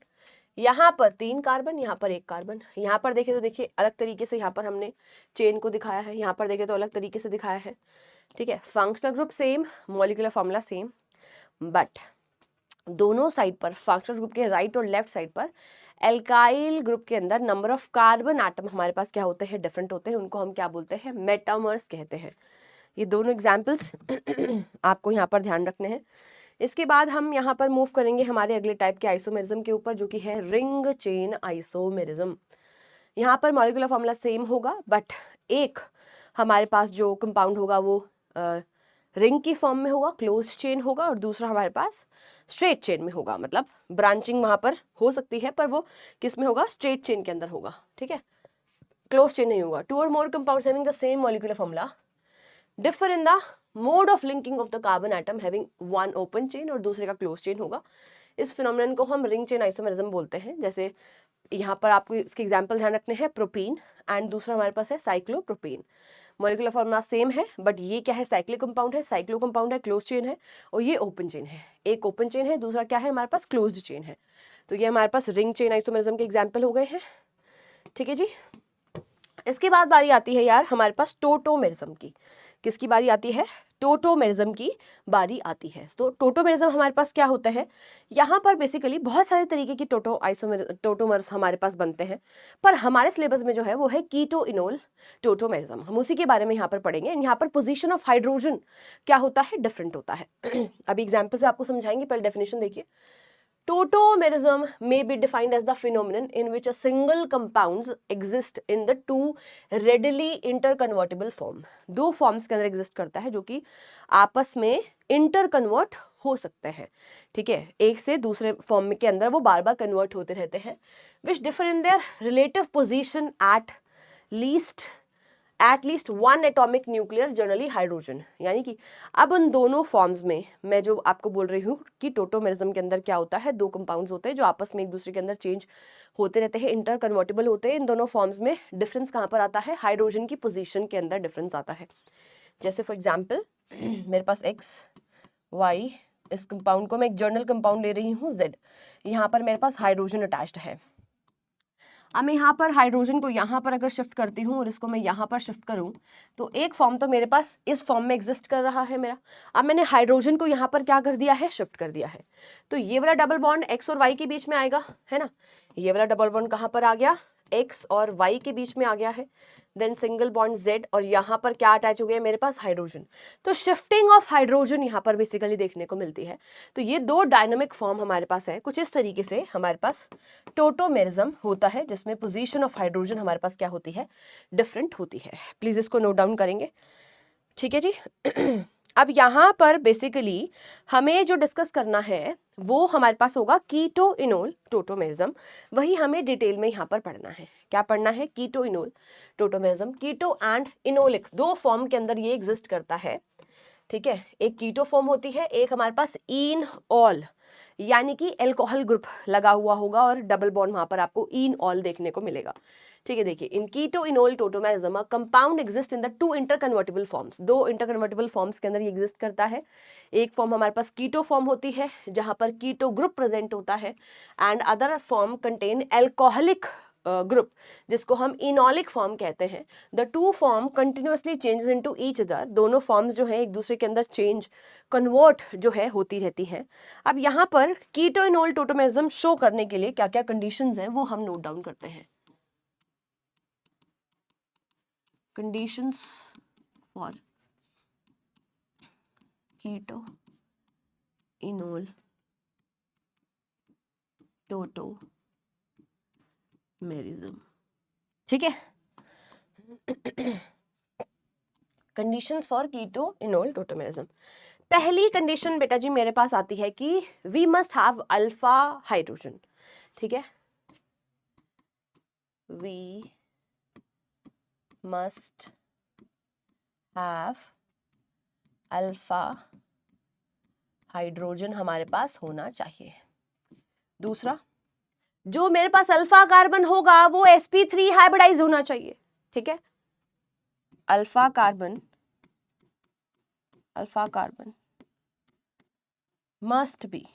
यहाँ पर 3 कार्बन, यहाँ पर 1 कार्बन, यहाँ पर देखें तो देखिए अलग तरीके से यहाँ पर हमने चेन को दिखाया है, यहाँ पर देखें तो अलग तरीके से दिखाया है, ठीक है। Functional group same, molecular formula same, but दोनों साइड पर, फंक्शनल ग्रुप के राइट और लेफ्ट साइड पर, एल्काइल ग्रुप के अंदर नंबर ऑफ कार्बन एटम हमारे पास क्या होते हैं, डिफरेंट होते हैं। उनको हम क्या बोलते हैं, मेटामर्स कहते हैं। ये दोनों एग्जाम्पल्स आपको यहाँ पर ध्यान रखने हैं। इसके बाद हम यहाँ पर मूव करेंगे हमारे अगले टाइप के आइसोमेरिज्म के ऊपर, जो कि है रिंग चेन आइसोमेरिज्म। यहाँ पर मॉलिक्यूलर फॉर्मूला सेम होगा, बट एक हमारे पास जो कंपाउंड होगा वो रिंग की फॉर्म में होगा, क्लोज चेन होगा, और दूसरा हमारे पास स्ट्रेट चेन में होगा। मतलब ब्रांचिंग वहां पर हो सकती है, पर वो किस में होगा, स्ट्रेट चेन के अंदर होगा, ठीक है, क्लोज चेन नहीं होगा। 2 or more compounds having the same molecular formula differ in the mode of linking of the carbon atom having one open chain और दूसरे का क्लोज चेन होगा। इस फिनोमेनन को हम रिंग चेन आइसोमेरिज्म बोलते हैं। जैसे यहाँ पर आपको इसके एग्जाम्पल ध्यान रखने हैं, प्रोपीन एंड दूसरा हमारे पास है साइक्लोप्रोपीन। मॉलिक्यूलर फॉर्मूला सेम है, बट ये क्या है, साइक्लिक कंपाउंड है, साइक्लो कंपाउंड है, क्लोज चेन है, और ये ओपन चेन है। एक ओपन चेन है, दूसरा क्या है हमारे पास, क्लोज्ड चेन है। तो ये हमारे पास रिंग चेन आइसोमेरिज्म के एग्जाम्पल हो गए हैं, ठीक है जी। इसके बाद बारी आती है यार हमारे पास टोटोमेरिज्म की। किसकी बारी आती है, टोटोमेरिज्म की बारी आती है। तो टोटोमेरिज्म हमारे पास क्या होता है, यहाँ पर बेसिकली बहुत सारे तरीके की टोटोमर्स हमारे पास बनते हैं, पर हमारे सिलेबस में जो है वो है कीटो इनोल टोटोमेरिज्म। हम उसी के बारे में यहाँ पर पढ़ेंगे। यहाँ पर पोजीशन ऑफ हाइड्रोजन क्या होता है, डिफरेंट होता है। अभी एग्जाम्पल से आपको समझाएंगे, पहले डेफिनेशन देखिए। Tautomerism may be defined as the phenomenon in which a single compounds exist in the two readily interconvertible form। दो फॉर्म्स के अंदर एग्जिस्ट करता है जो कि आपस में इंटरकन्वर्ट हो सकते हैं, ठीक है, एक से दूसरे फॉर्म के अंदर वो बार बार कन्वर्ट होते रहते हैं। विच differ in there relative position at least one atomic nuclear generally hydrogen. यानी कि अब उन दोनों फॉर्म्स में मैं जो आपको बोल रही हूँ कि टोटोमेरिज्म के अंदर क्या होता है, दो कंपाउंड्स होते हैं जो आपस में एक दूसरे के अंदर चेंज होते रहते हैं, इंटर कन्वर्टेबल होते हैं। इन दोनों फॉर्म्स में डिफरेंस कहाँ पर आता है, हाइड्रोजन की पोजीशन के अंदर डिफरेंस आता है। जैसे फॉर एग्जाम्पल मेरे पास एक्स वाई, इस कंपाउंड को मैं एक जर्नल कंपाउंड ले रही हूँ जेड, यहाँ पर मेरे पास हाइड्रोजन अटैच्ड है। अब मैं यहाँ पर हाइड्रोजन को यहाँ पर अगर शिफ्ट करती हूँ और इसको मैं यहाँ पर शिफ्ट करूँ, तो एक फॉर्म तो मेरे पास इस फॉर्म में एग्जिस्ट कर रहा है मेरा। अब मैंने हाइड्रोजन को यहाँ पर क्या कर दिया है, शिफ्ट कर दिया है। तो ये वाला डबल बॉन्ड एक्स और वाई के बीच में आएगा, है ना। ये वाला डबल बॉन्ड कहाँ पर आ गया, एक्स और वाई के बीच में आ गया है। देन सिंगल बॉन्ड जेड, और यहाँ पर क्या अटैच हो गया मेरे पास, हाइड्रोजन। तो शिफ्टिंग ऑफ हाइड्रोजन यहाँ पर बेसिकली देखने को मिलती है। तो ये दो डायनामिक फॉर्म हमारे पास है। कुछ इस तरीके से हमारे पास टोटोमेरिज्म होता है, जिसमें पोजीशन ऑफ हाइड्रोजन हमारे पास क्या होती है, डिफरेंट होती है। प्लीज इसको नोट डाउन करेंगे, ठीक है जी। अब यहाँ पर बेसिकली हमें जो डिस्कस करना है वो हमारे पास होगा कीटो इनोल टोटोमेरिज्म। वही हमें डिटेल में यहाँ पर पढ़ना है। क्या पढ़ना है, keto enol tautomerism. Keto and enolic दो फॉर्म के अंदर ये एग्जिस्ट करता है, ठीक है, एक कीटो फॉर्म होती है, एक हमारे पास इन ऑल यानी कि एल्कोहल ग्रुप लगा हुआ होगा और डबल बॉन्ड वहां पर आपको इन ऑल देखने को मिलेगा। ठीक है, देखिए in keto enol tautomerism a compound exist in the two interconvertible forms, दो इंटरकन्वर्टिबल फॉर्म्स के अंदर ये एग्जिस्ट करता है। एक फॉर्म हमारे पास कीटो फॉर्म होती है जहां पर कीटो ग्रुप प्रेजेंट होता है and other form contain alcoholic group जिसको हम इनोलिक फॉर्म कहते हैं। The two form continuously changes into each other, दोनों फॉर्म्स जो है एक दूसरे के अंदर चेंज कन्वर्ट जो है होती रहती हैं। अब यहाँ पर कीटो इनोल टोटोमेरिज्म शो करने के लिए क्या क्या कंडीशंस हैं वो हम नोट डाउन करते हैं। Conditions for keto enol tautomerism, ठीक है। Conditions for keto enol tautomerism, पहली कंडीशन बेटा जी मेरे पास आती है कि we must have alpha hydrogen. ठीक है, we must have alpha hydrogen हमारे पास होना चाहिए। दूसरा, जो मेरे पास अल्फा कार्बन होगा वो sp3 हाइब्रिडाइज होना चाहिए। ठीक है, alpha carbon must be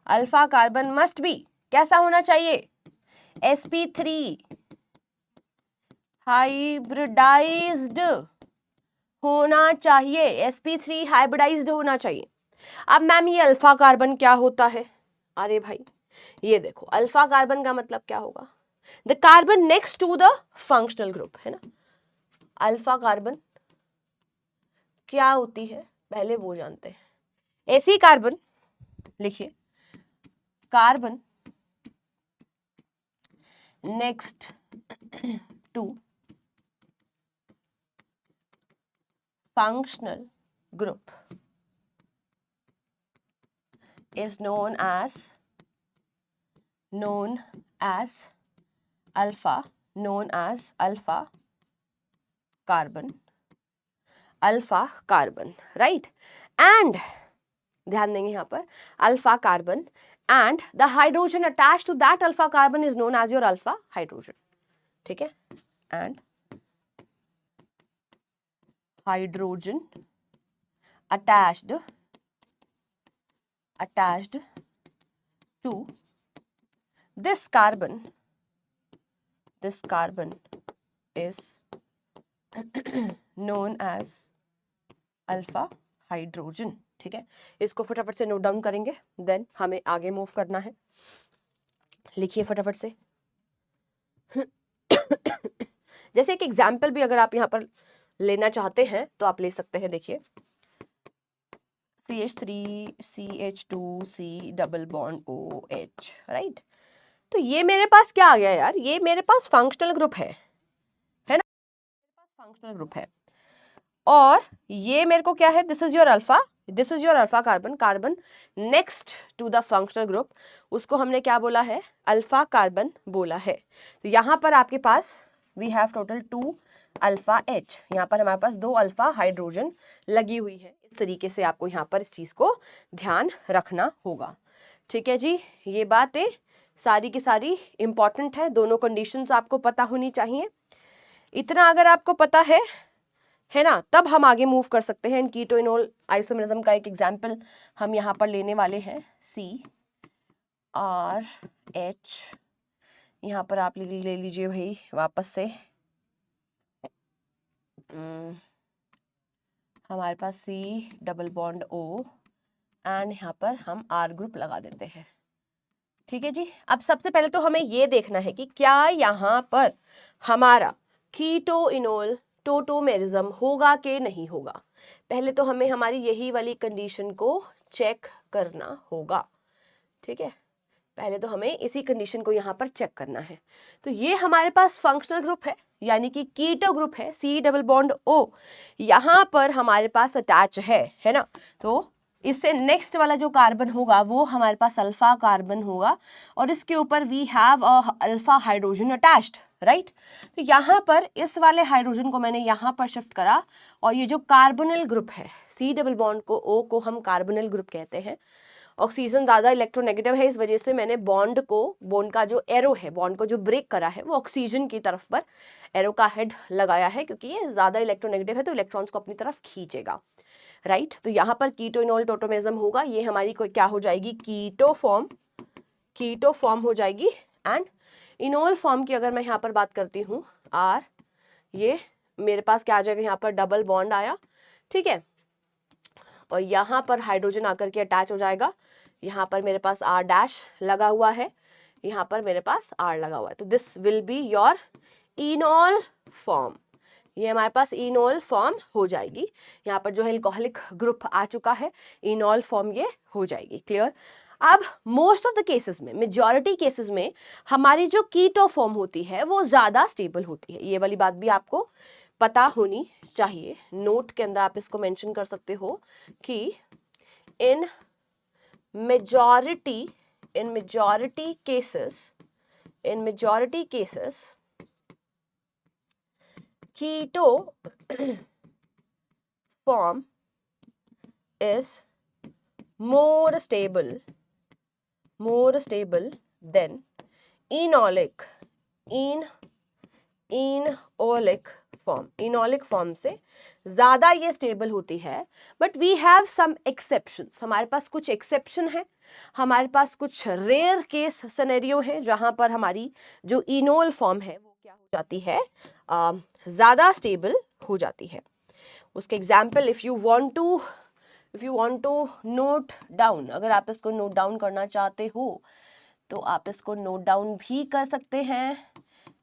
alpha carbon must be कैसा होना चाहिए? sp3 हाइब्रिडाइज्ड होना चाहिए, sp3 हाइब्रिडाइज्ड होना चाहिए। अब मैम ये अल्फा कार्बन क्या होता है? अरे भाई ये देखो, अल्फा कार्बन का मतलब क्या होगा? The carbon next to the functional group, है ना। अल्फा कार्बन क्या होती है पहले वो जानते हैं। ऐसी कार्बन लिखिए, carbon next to functional group is known as alpha carbon, right? And ध्यान देंगे यहाँ पर, alpha carbon and the hydrogen attached to that alpha carbon is known as your alpha hydrogen. ठीक है, and hydrogen attached to this carbon is known as alpha hydrogen. ठीक है, इसको फटाफट से नोट डाउन करेंगे, देन हमें आगे मूव करना है। लिखिए फटाफट से। जैसे एक एग्जाम्पल भी अगर आप यहाँ पर लेना चाहते हैं तो आप ले सकते हैं। देखिए CH3CH2C double bond OH, right. तो ये मेरे पास क्या आ गया यार? ये मेरे पास फंक्शनल ग्रुप है ना, मेरे पास फंक्शनल ग्रुप है। और ये मेरे को क्या है? This is your alpha carbon next to the functional group, उसको हमने क्या बोला है? अल्फा कार्बन बोला है। तो यहाँ पर आपके पास we have total 2 alpha H, यहाँ पर हमारे पास 2 अल्फा हाइड्रोजन लगी हुई है। इस तरीके से आपको यहाँ पर इस चीज को ध्यान रखना होगा। ठीक है जी, ये बातें सारी की सारी इंपॉर्टेंट है, दोनों कंडीशंस आपको पता होनी चाहिए। इतना अगर आपको पता है ना, तब हम आगे मूव कर सकते हैं। कीटो इनोल आइसोमेरिज्म का एक एग्जांपल हम यहाँ पर लेने वाले हैं, CRH। यहाँ पर आप ले लीजिए भाई वापस से, हमारे पास C double bond O and यहाँ पर हम R ग्रुप लगा देते हैं। ठीक है जी, अब सबसे पहले तो हमें ये देखना है कि क्या यहाँ पर हमारा कीटो इनोल टोटोमेरिज्म होगा कि नहीं होगा। पहले तो हमें हमारी यही वाली कंडीशन को चेक करना होगा। ठीक है, पहले तो हमें इसी कंडीशन को यहाँ पर चेक करना है। तो ये हमारे पास फंक्शनल ग्रुप है, यानी कि कीटो ग्रुप है, C डबल बॉन्ड O यहाँ पर हमारे पास अटैच है ना। तो इससे नेक्स्ट वाला जो कार्बन होगा वो हमारे पास अल्फा कार्बन होगा और इसके ऊपर we have a alpha hydrogen attached, right. तो यहाँ पर इस वाले हाइड्रोजन को मैंने यहाँ पर शिफ्ट करा और ये जो कार्बोनिल ग्रुप है, C डबल बॉन्ड को, O को हम कार्बोनिल ग्रुप कहते हैं। ऑक्सीजन ज्यादा इलेक्ट्रोनेगेटिव है, इस वजह से मैंने बॉन्ड का जो एरो है, बॉन्ड को जो ब्रेक करा है वो ऑक्सीजन की तरफ पर एरो का हेड लगाया है, क्योंकि ये ज्यादा इलेक्ट्रोनेगेटिव है तो इलेक्ट्रॉन्स को अपनी तरफ खींचेगा, राइट। तो यहाँ पर कीटो इनोल टोटोमेरिज्म होगा, ये हमारी क्या हो जाएगी, कीटो फॉर्म हो जाएगी। एंड इनोल फॉर्म की अगर मैं यहाँ पर बात करती हूँ, आर, ये मेरे पास क्या आ जाएगा, यहाँ पर डबल बॉन्ड आया, ठीक है, और यहाँ पर हाइड्रोजन आकर के अटैच हो जाएगा, यहाँ पर मेरे पास आर डैश लगा हुआ है, यहाँ पर मेरे पास आर लगा हुआ है, तो this will be your enol form, ये हमारे पास इनोल फॉर्म हो जाएगी। यहाँ पर जो है अल्कोहलिक ग्रुप आ चुका है, इनोल फॉर्म ये हो जाएगी, क्लियर। अब मोस्ट ऑफ द केसेस में, मेजॉरिटी केसेस में हमारी जो कीटो फॉर्म होती है वो ज्यादा स्टेबल होती है, ये वाली बात भी आपको पता होनी चाहिए। नोट के अंदर आप इसको मेंशन कर सकते हो कि in majority cases keto form is more stable than enolic form। Enolic form से ज्यादा ये स्टेबल होती है, but we have some exceptions, हमारे पास कुछ एक्सेप्शन है, हमारे पास कुछ रेयर केस सिनेरियो है जहां पर हमारी जो इनोल फॉर्म है वो क्या हो जाती है, ज्यादा स्टेबल हो जाती है। उसके example if you want to note down, अगर आप इसको नोट डाउन करना चाहते हो तो आप इसको नोट डाउन भी कर सकते हैं।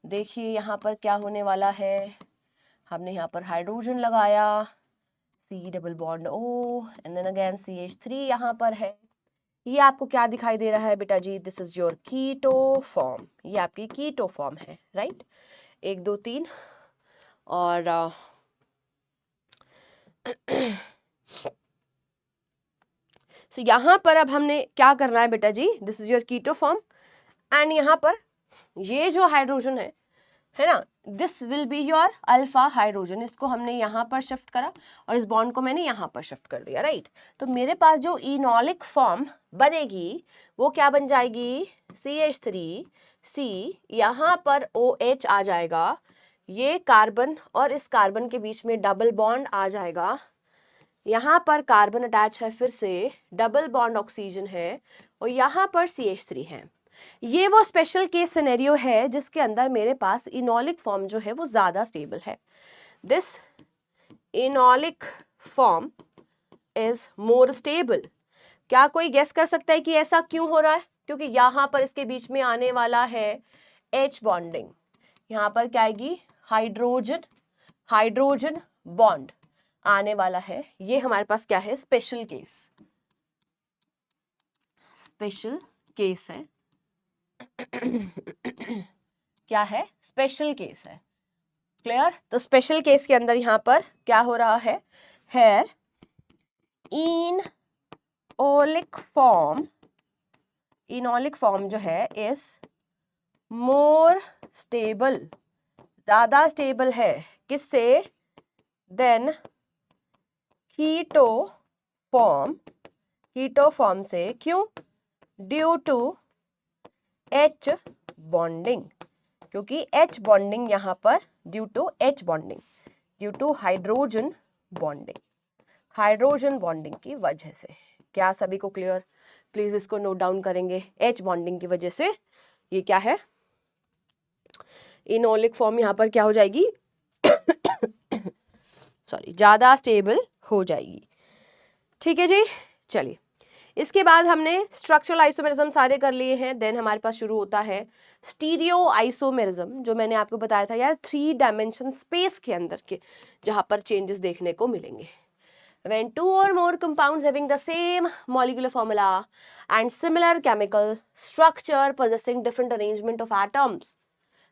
देखिए यहाँ पर क्या होने वाला है, हमने यहाँ पर हाइड्रोजन लगाया, C double bond O and then again CH3 यहाँ पर है। ये आपको क्या दिखाई दे रहा है बेटा जी, this is your keto form, ये आपकी कीटो फॉर्म है, राइट। 1 2 3 और सो यहाँ पर अब हमने क्या करना है बेटा जी, this is your keto form and यहाँ पर ये जो हाइड्रोजन है ना, this will be your alpha hydrogen, इसको हमने यहाँ पर शिफ्ट करा और इस बॉन्ड को मैंने यहाँ पर शिफ्ट कर दिया, राइट। तो मेरे पास जो इनोलिक फॉर्म बनेगी वो क्या बन जाएगी, CH3C, यहाँ पर OH आ जाएगा, ये कार्बन और इस कार्बन के बीच में डबल बॉन्ड आ जाएगा, यहाँ पर कार्बन अटैच है, फिर से डबल बॉन्ड ऑक्सीजन है और यहाँ पर CH3 है। ये वो स्पेशल केस सिनेरियो है जिसके अंदर मेरे पास इनोलिक फॉर्म जो है वो ज्यादा स्टेबल है। This enolic form is more stable. क्या कोई गेस कर सकता है कि ऐसा क्यों हो रहा है? क्योंकि यहाँ पर इसके बीच में आने वाला है H बॉन्डिंग, यहाँ पर क्या आएगी, हाइड्रोजन बॉन्ड आने वाला है। ये हमारे पास क्या है, स्पेशल केस है क्या है, स्पेशल केस है, क्लियर। तो स्पेशल केस के अंदर यहाँ पर क्या हो रहा है, हेयर इनोलिक फॉर्म जो है इज मोर स्टेबल, ज्यादा स्टेबल है, किससे, देन कीटो फॉर्म से। क्यों, ड्यू टू H बॉन्डिंग, क्योंकि H बॉन्डिंग यहाँ पर ड्यू टू हाइड्रोजन बॉन्डिंग की वजह से। क्या सभी को क्लियर, प्लीज इसको नोट डाउन करेंगे। H बॉन्डिंग की वजह से ये क्या है, इनोलिक फॉर्म यहाँ पर क्या हो जाएगी सॉरी, ज्यादा स्टेबल हो जाएगी, ठीक है जी। चलिए, इसके बाद हमने स्ट्रक्चरल आइसोमेरिज्म सारे कर लिए हैं। देन हमारे पास शुरू होता है स्टीरियो आइसोमेरिज्म, जो मैंने आपको बताया था यार 3 डायमेंशन स्पेस के अंदर के जहां पर चेंजेस देखने को मिलेंगे। When 2 or more compounds having the same molecular formula and similar chemical structure possessing different arrangement of atoms,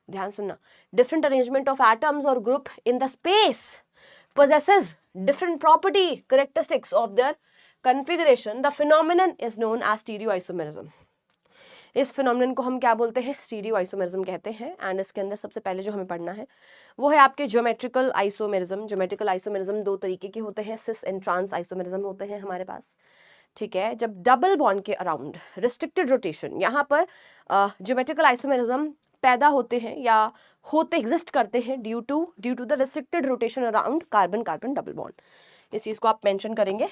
ध्यान सुनना, different arrangement of atoms or group in the space possesses different property characteristics of their configuration, the phenomenon is known as stereoisomerism. इस phenomenon को हम क्या बोलते हैं, stereo isomerism कहते हैं। एंड इसके अंदर सबसे पहले जो हमें पढ़ना है वो है आपके ज्योमेट्रिकल आइसोमेरिज्म। ज्योमेट्रिकल आइसोमेरिज्म दो तरीके के होते हैं, सिस एंड ट्रांस आइसोमेरिज्म होते हैं हमारे पास। ठीक है, जब डबल बॉन्ड के अराउंड रिस्ट्रिक्टेड रोटेशन, यहाँ पर ज्योमेट्रिकल आइसोमेरिज्म पैदा होते हैं या होते एग्जिस्ट करते हैं due to the restricted rotation around carbon carbon double bond. इस चीज को आप मेंशन करेंगे।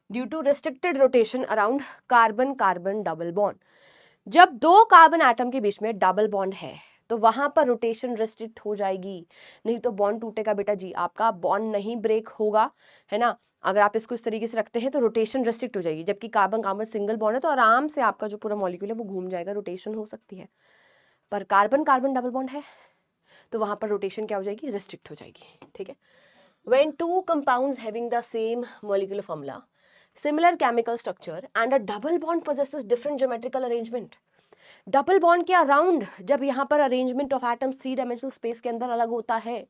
Due to restricted rotation around carbon carbon double bond, जब दो कार्बन एटम के बीच में डबल बॉन्ड है तो वहां पर रोटेशन रिस्ट्रिक्ट हो जाएगी, नहीं तो बॉन्ड टूटेगा बेटा जी, आपका बॉन्ड नहीं ब्रेक होगा, है ना। अगर आप इसको इस तरीके से रखते हैं तो रोटेशन रिस्ट्रिक्ट हो जाएगी, जबकि कार्बन कार्बन सिंगल बॉन्ड है तो आराम से आपका जो पूरा मॉलिक्यूल है वो घूम जाएगा, रोटेशन हो सकती है। पर कार्बन कार्बन डबल बॉन्ड है तो वहां पर रोटेशन क्या हो जाएगी, रिस्ट्रिक्ट हो जाएगी। ठीक है, when two compounds having the same molecular formula, similar chemical structure and a double bond possesses different geometrical arrangement, double bond के अराउंड जब यहाँ पर arrangement of atoms three dimensional space के अंदर अलग होता है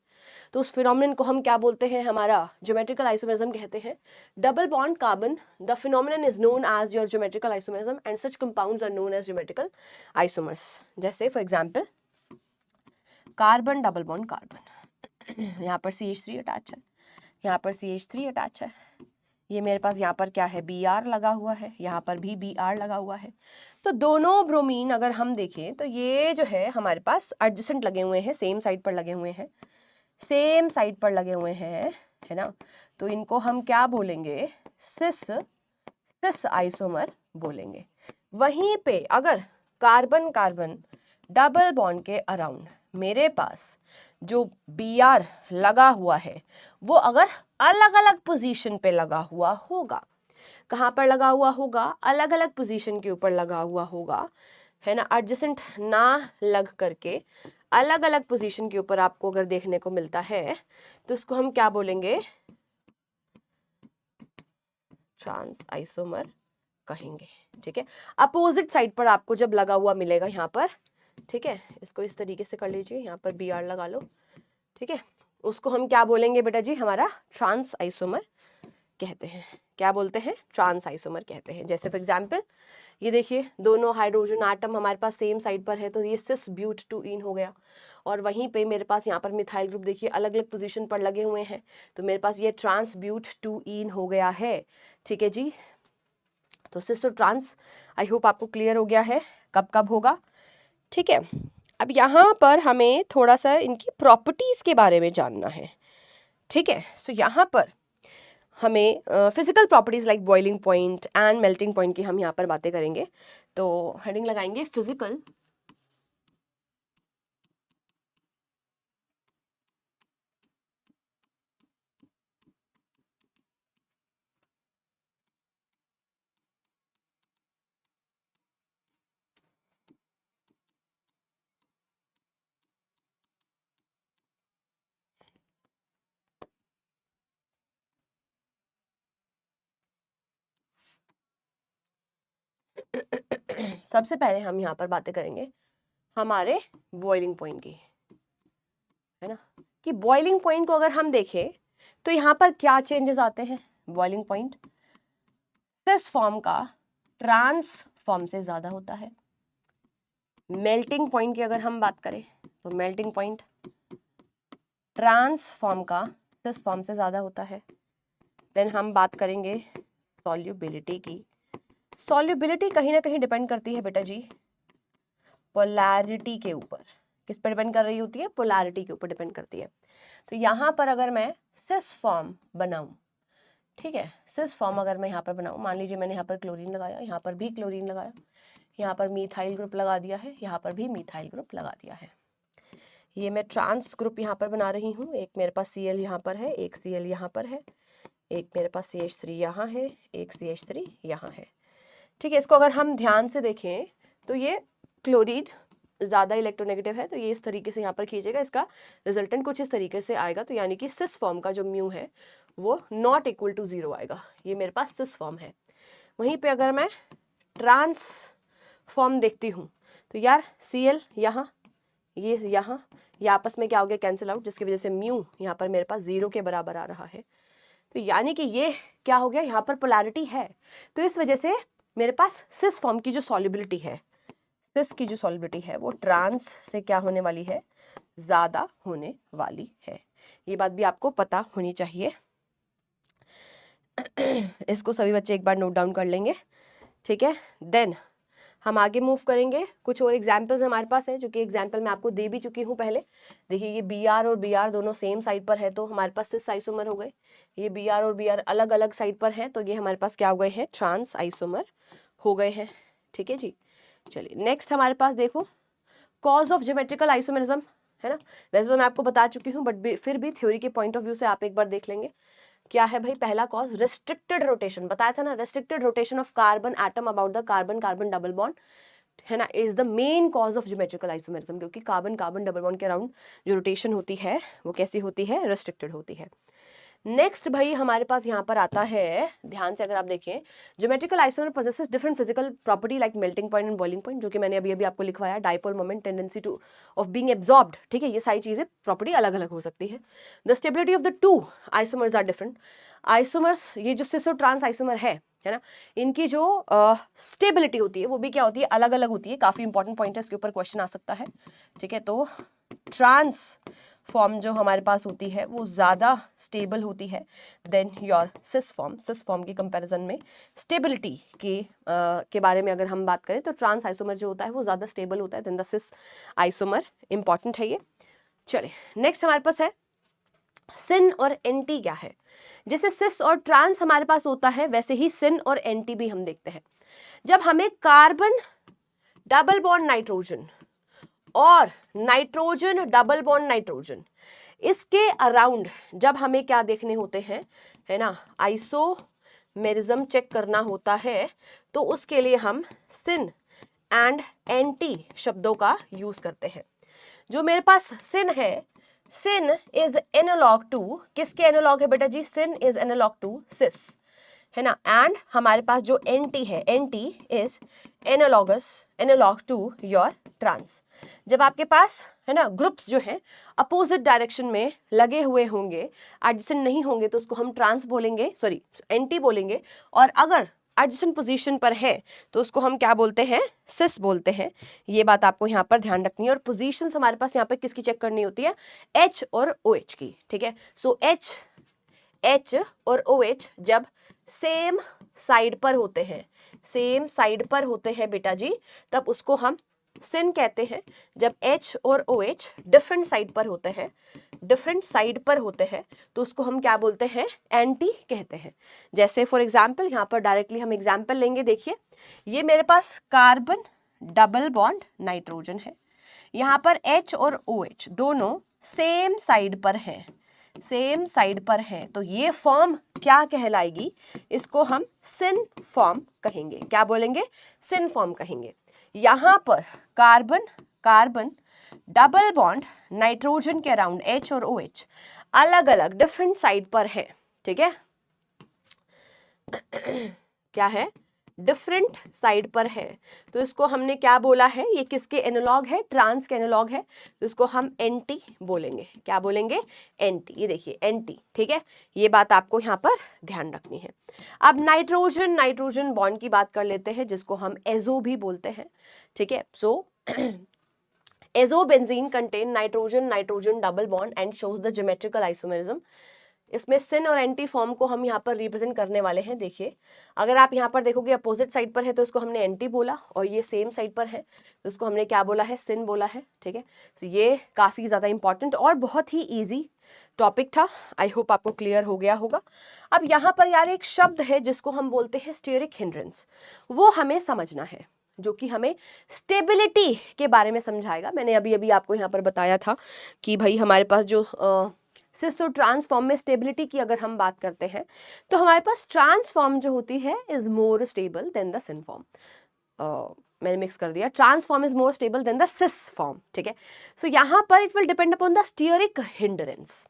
तो उस फिनोमिनन को हम क्या बोलते हैं, हमारा ज्योमेट्रिकल आइसोमेरिज्म कहते हैं। Double bond carbon, the phenomenon is known as your geometrical isomerism and such compounds are known as geometrical isomers. जैसे for example carbon double bond carbon, यहाँ पर CH3 अटैच है, यहाँ पर CH3 अटैच है, ये मेरे पास यहाँ पर क्या है, Br लगा हुआ है, यहाँ पर भी Br लगा हुआ है। तो दोनों ब्रोमीन अगर हम देखें तो ये जो है हमारे पास एडजेसेंट लगे हुए हैं, सेम साइड पर लगे हुए हैं, सेम साइड पर लगे हुए हैं, है ना। तो इनको हम क्या बोलेंगे, सिस आइसोमर बोलेंगे। वहीं पे अगर कार्बन कार्बन डबल बॉन्ड के अराउंड मेरे पास जो Br लगा हुआ है वो अगर अलग अलग पोजीशन पे लगा हुआ होगा, कहाँ पर लगा हुआ होगा, अलग अलग पोजीशन के ऊपर लगा हुआ होगा, है ना, एडजेसेंट ना लग करके अलग अलग पोजीशन के ऊपर आपको अगर देखने को मिलता है तो उसको हम क्या बोलेंगे, ट्रांस आइसोमर कहेंगे। ठीक है, अपोजिट साइड पर आपको जब लगा हुआ मिलेगा यहाँ पर, ठीक है, इसको इस तरीके से कर लीजिए, यहाँ पर Br लगा लो, ठीक है, उसको हम क्या बोलेंगे बेटा जी, हमारा ट्रांस आइसोमर कहते हैं। क्या बोलते हैं, ट्रांस आइसोमर कहते हैं। जैसे फॉर एग्जांपल ये देखिए दोनों हाइड्रोजन आटम हमारे पास सेम साइड पर है तो ये सिस ब्यूट 2 इन हो गया, और वहीं पे मेरे पास यहाँ पर मिथाइल ग्रुप देखिए अलग अलग पोजीशन पर लगे हुए हैं तो मेरे पास ये ट्रांस ब्यूट 2 इन हो गया है। ठीक है जी, तो सिस और ट्रांस आई होप आपको क्लियर हो गया है कब कब होगा। ठीक है, अब यहाँ पर हमें थोड़ा सा इनकी प्रॉपर्टीज के बारे में जानना है। ठीक है, सो यहाँ पर हमें physical properties like boiling point and melting point की हम यहाँ पर बातें करेंगे। तो हेडिंग लगाएंगे फिजिकल सबसे पहले हम यहाँ पर बातें करेंगे हमारे बॉइलिंग पॉइंट की, है ना, कि बॉइलिंग पॉइंट को अगर हम देखें तो यहाँ पर क्या चेंजेस आते हैं। बॉइलिंग पॉइंट सिस फॉर्म का ट्रांस फॉर्म से ज्यादा होता है। मेल्टिंग पॉइंट की अगर हम बात करें तो मेल्टिंग पॉइंट ट्रांस फॉर्म का सिस फॉर्म से ज्यादा होता है। देन हम बात करेंगे सॉल्युबिलिटी की। सॉल्युबिलिटी कहीं ना कहीं डिपेंड करती है बेटा जी पोलैरिटी के ऊपर। किस पर डिपेंड कर रही होती है, पोलैरिटी के ऊपर डिपेंड करती है। तो यहाँ पर अगर मैं सिस फॉर्म बनाऊं, ठीक है, सिस फॉर्म अगर मैं यहाँ पर बनाऊं, मान लीजिए मैंने यहाँ पर क्लोरीन लगाया, यहाँ पर भी क्लोरीन लगाया, यहाँ पर मिथाइल ग्रुप लगा दिया है, यहाँ पर भी मिथाइल ग्रुप लगा दिया है। ये मैं ट्रांस ग्रुप यहाँ पर बना रही हूँ। एक मेरे पास Cl यहाँ पर है, एक Cl यहाँ पर है, एक मेरे पास CH3 यहाँ है, एक CH3 यहाँ है। ठीक है, इसको अगर हम ध्यान से देखें तो ये क्लोरीन ज़्यादा इलेक्ट्रोनेगेटिव है तो ये इस तरीके से यहाँ पर खींचेगा, इसका रिजल्टेंट कुछ इस तरीके से आएगा। तो यानी कि सिस फॉर्म का जो म्यू है वो नॉट इक्वल टू 0 आएगा। ये मेरे पास सिस फॉर्म है। वहीं पे अगर मैं ट्रांस फॉर्म देखती हूँ तो यार Cl यहाँ, ये आपस में क्या हो गया, कैंसिल आउट, जिसकी वजह से म्यू यहाँ पर मेरे पास 0 के बराबर आ रहा है। तो यानी कि ये क्या हो गया, यहाँ पर पोलैरिटी है, तो इस वजह से मेरे पास सिस फॉर्म की जो सॉल्युबिलिटी है, सिस की जो सॉल्युबिलिटी है वो ट्रांस से क्या होने वाली है, ज़्यादा होने वाली है। ये बात भी आपको पता होनी चाहिए। इसको सभी बच्चे एक बार नोट डाउन कर लेंगे, ठीक है। देन हम आगे मूव करेंगे। कुछ और एग्जाम्पल्स हमारे पास है, जो कि एग्जाम्पल मैं आपको दे भी चुकी हूँ पहले। देखिए ये Br और Br दोनों सेम साइड पर है तो हमारे पास सिस आइसोमर हो गए। ये Br और Br अलग अलग साइड पर है तो ये हमारे पास क्या हो गए हैं, ट्रांस आइसोमर हो गए हैं, ठीक है जी। चलिए नेक्स्ट हमारे पास देखो कॉज ऑफ ज्योमेट्रिकल आइसोमरिज्म, है ना। वैसे तो मैं आपको बता चुकी हूँ बट फिर भी थ्योरी के पॉइंट ऑफ व्यू से आप एक बार देख लेंगे। क्या है भाई, पहला कॉज रिस्ट्रिक्टेड रोटेशन, बताया था ना, restricted rotation of carbon atom about the carbon carbon double bond, है ना, is the main cause of geometrical isomerism, क्योंकि कार्बन कार्बन डबल बॉन्ड के अराउंड जो रोटेशन होती है वो कैसी होती है, रिस्ट्रिक्टेड होती है। नेक्स्ट भाई हमारे पास यहाँ पर आता है, ध्यान से अगर आप देखें, geometrical isomer possesses different physical property like melting point and boiling point, जो कि मैंने अभी अभी आपको लिखवाया, dipole moment, tendency two of being absorbed, ठीक है। ये सारी चीजें प्रॉपर्टी अलग अलग हो सकती है। The stability of the two isomers are different. Isomers, ये जो सिस और ट्रांस आइसोमर है ना, इनकी जो स्टेबिलिटी होती है वो भी क्या होती है, अलग अलग होती है। काफी इंपॉर्टेंट पॉइंट है, इसके ऊपर क्वेश्चन आ सकता है, ठीक है। तो ट्रांस फॉर्म जो हमारे पास होती है वो ज़्यादा स्टेबल होती है then your cis form. Cis form के कंपैरिजन में स्टेबिलिटी के बारे में अगर हम बात करें तो ट्रांस आइसोमर जो होता है वो ज़्यादा स्टेबल होता है then the cis isomer. Important है ये। चलिए नेक्स्ट हमारे पास है सिन और एंटी क्या है। जैसे सिस और ट्रांस हमारे पास होता है वैसे ही सिन और एंटी भी हम देखते हैं। जब हमें कार्बन डबल बॉन्ड नाइट्रोजन और नाइट्रोजन डबल बॉन्ड नाइट्रोजन, इसके अराउंड जब हमें क्या देखने होते हैं, है ना, आइसोमेरिज्म चेक करना होता है, तो उसके लिए हम सिन एंड एंटी शब्दों का यूज करते हैं। जो मेरे पास सिन है, सिन इज एनालॉग टू, किसके एनालॉग है बेटा जी, syn is analogue to cis, है ना। एंड हमारे पास जो एंटी है, anti is analogue to your trans. जब आपके पास, है ना, ग्रुप्स जो है अपोजिट डायरेक्शन में लगे हुए होंगे, एडजेसेंट नहीं होंगे, तो उसको हम ट्रांस बोलेंगे, सॉरी एंटी बोलेंगे। और अगर एडजेसेंट पोजीशन पर है तो उसको हम क्या बोलते हैं, सिस बोलते हैं। ये बात आपको यहाँ पर ध्यान रखनी है। और पोजीशंस हमारे पास यहाँ पे किसकी चेक करनी होती है, H और OH की, ठीक है। सो H और OH जब सेम साइड पर होते हैं, सेम साइड पर होते हैं बेटा जी, तब उसको हम सिन कहते हैं। जब H और OH डिफरेंट साइड पर होते हैं, डिफरेंट साइड पर होते हैं, तो उसको हम क्या बोलते हैं, एंटी कहते हैं। जैसे फॉर एग्जाम्पल यहाँ पर डायरेक्टली हम एग्जाम्पल लेंगे। देखिए ये मेरे पास कार्बन डबल बॉन्ड नाइट्रोजन है, यहाँ पर H और OH दोनों सेम साइड पर हैं, सेम साइड पर है, तो ये फॉर्म क्या कहलाएगी, इसको हम सिन फॉर्म कहेंगे। क्या बोलेंगे, सिन फॉर्म कहेंगे। यहां पर carbon carbon double bond nitrogen के अराउंड H और OH अलग अलग डिफरेंट साइड पर है, ठीक है। क्या है, डिफरेंट साइड पर है, तो इसको हमने क्या बोला है, ये किसके एनालॉग है, ट्रांस के एनालॉग है, तो इसको हम एंटी बोलेंगे। क्या बोलेंगे, एंटी। ये देखिए एंटी, ठीक है। ये बात आपको यहाँ पर ध्यान रखनी है। अब नाइट्रोजन नाइट्रोजन बॉन्ड की बात कर लेते हैं, जिसको हम एजो भी बोलते हैं, ठीक है। So azobenzene contain nitrogen nitrogen double bond and shows the geometrical isomerism. इसमें सिन और एंटी फॉर्म को हम यहाँ पर रिप्रेजेंट करने वाले हैं। देखिए अगर आप यहाँ पर देखोगे अपोजिट साइड पर है तो इसको हमने एंटी बोला, और ये सेम साइड पर है तो इसको हमने क्या बोला है, सिन बोला है, ठीक है। तो ये काफ़ी ज़्यादा इंपॉर्टेंट और बहुत ही ईजी टॉपिक था। आई होप आपको क्लियर हो गया होगा। अब यहाँ पर यार एक शब्द है जिसको हम बोलते हैं स्टीयरिक हिंड्रेंस, वो हमें समझना है, जो कि हमें स्टेबिलिटी के बारे में समझाएगा। मैंने अभी अभी आपको यहाँ पर बताया था कि भाई हमारे पास जो सिस और ट्रांसफॉर्म में स्टेबिलिटी की अगर हम बात करते हैं तो हमारे पास ट्रांसफॉर्म जो होती है is more stable than the syn form. मैंने मिक्स कर दिया, trans form is more stable than the cis form, ठीक है। सो यहाँ पर it will depend upon the steric hindrance.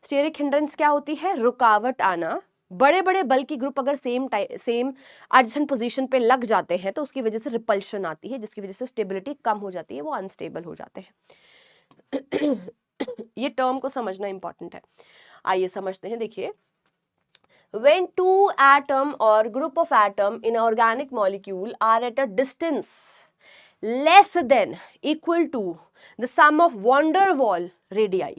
Steric hindrance क्या होती है, रुकावट आना बड़े बड़े बल्कि ग्रुप अगर सेम एडजेसेंट पोजीशन पे लग जाते हैं तो उसकी वजह से रिपल्शन आती है, जिसकी वजह से स्टेबिलिटी कम हो जाती है, वो अनस्टेबल हो जाते हैं। ये टर्म को समझना इंपॉर्टेंट है। आइए समझते हैं, देखिए, when two atom or group of atom in an organic molecule are at a distance less than equal to the sum of van der Waal radii,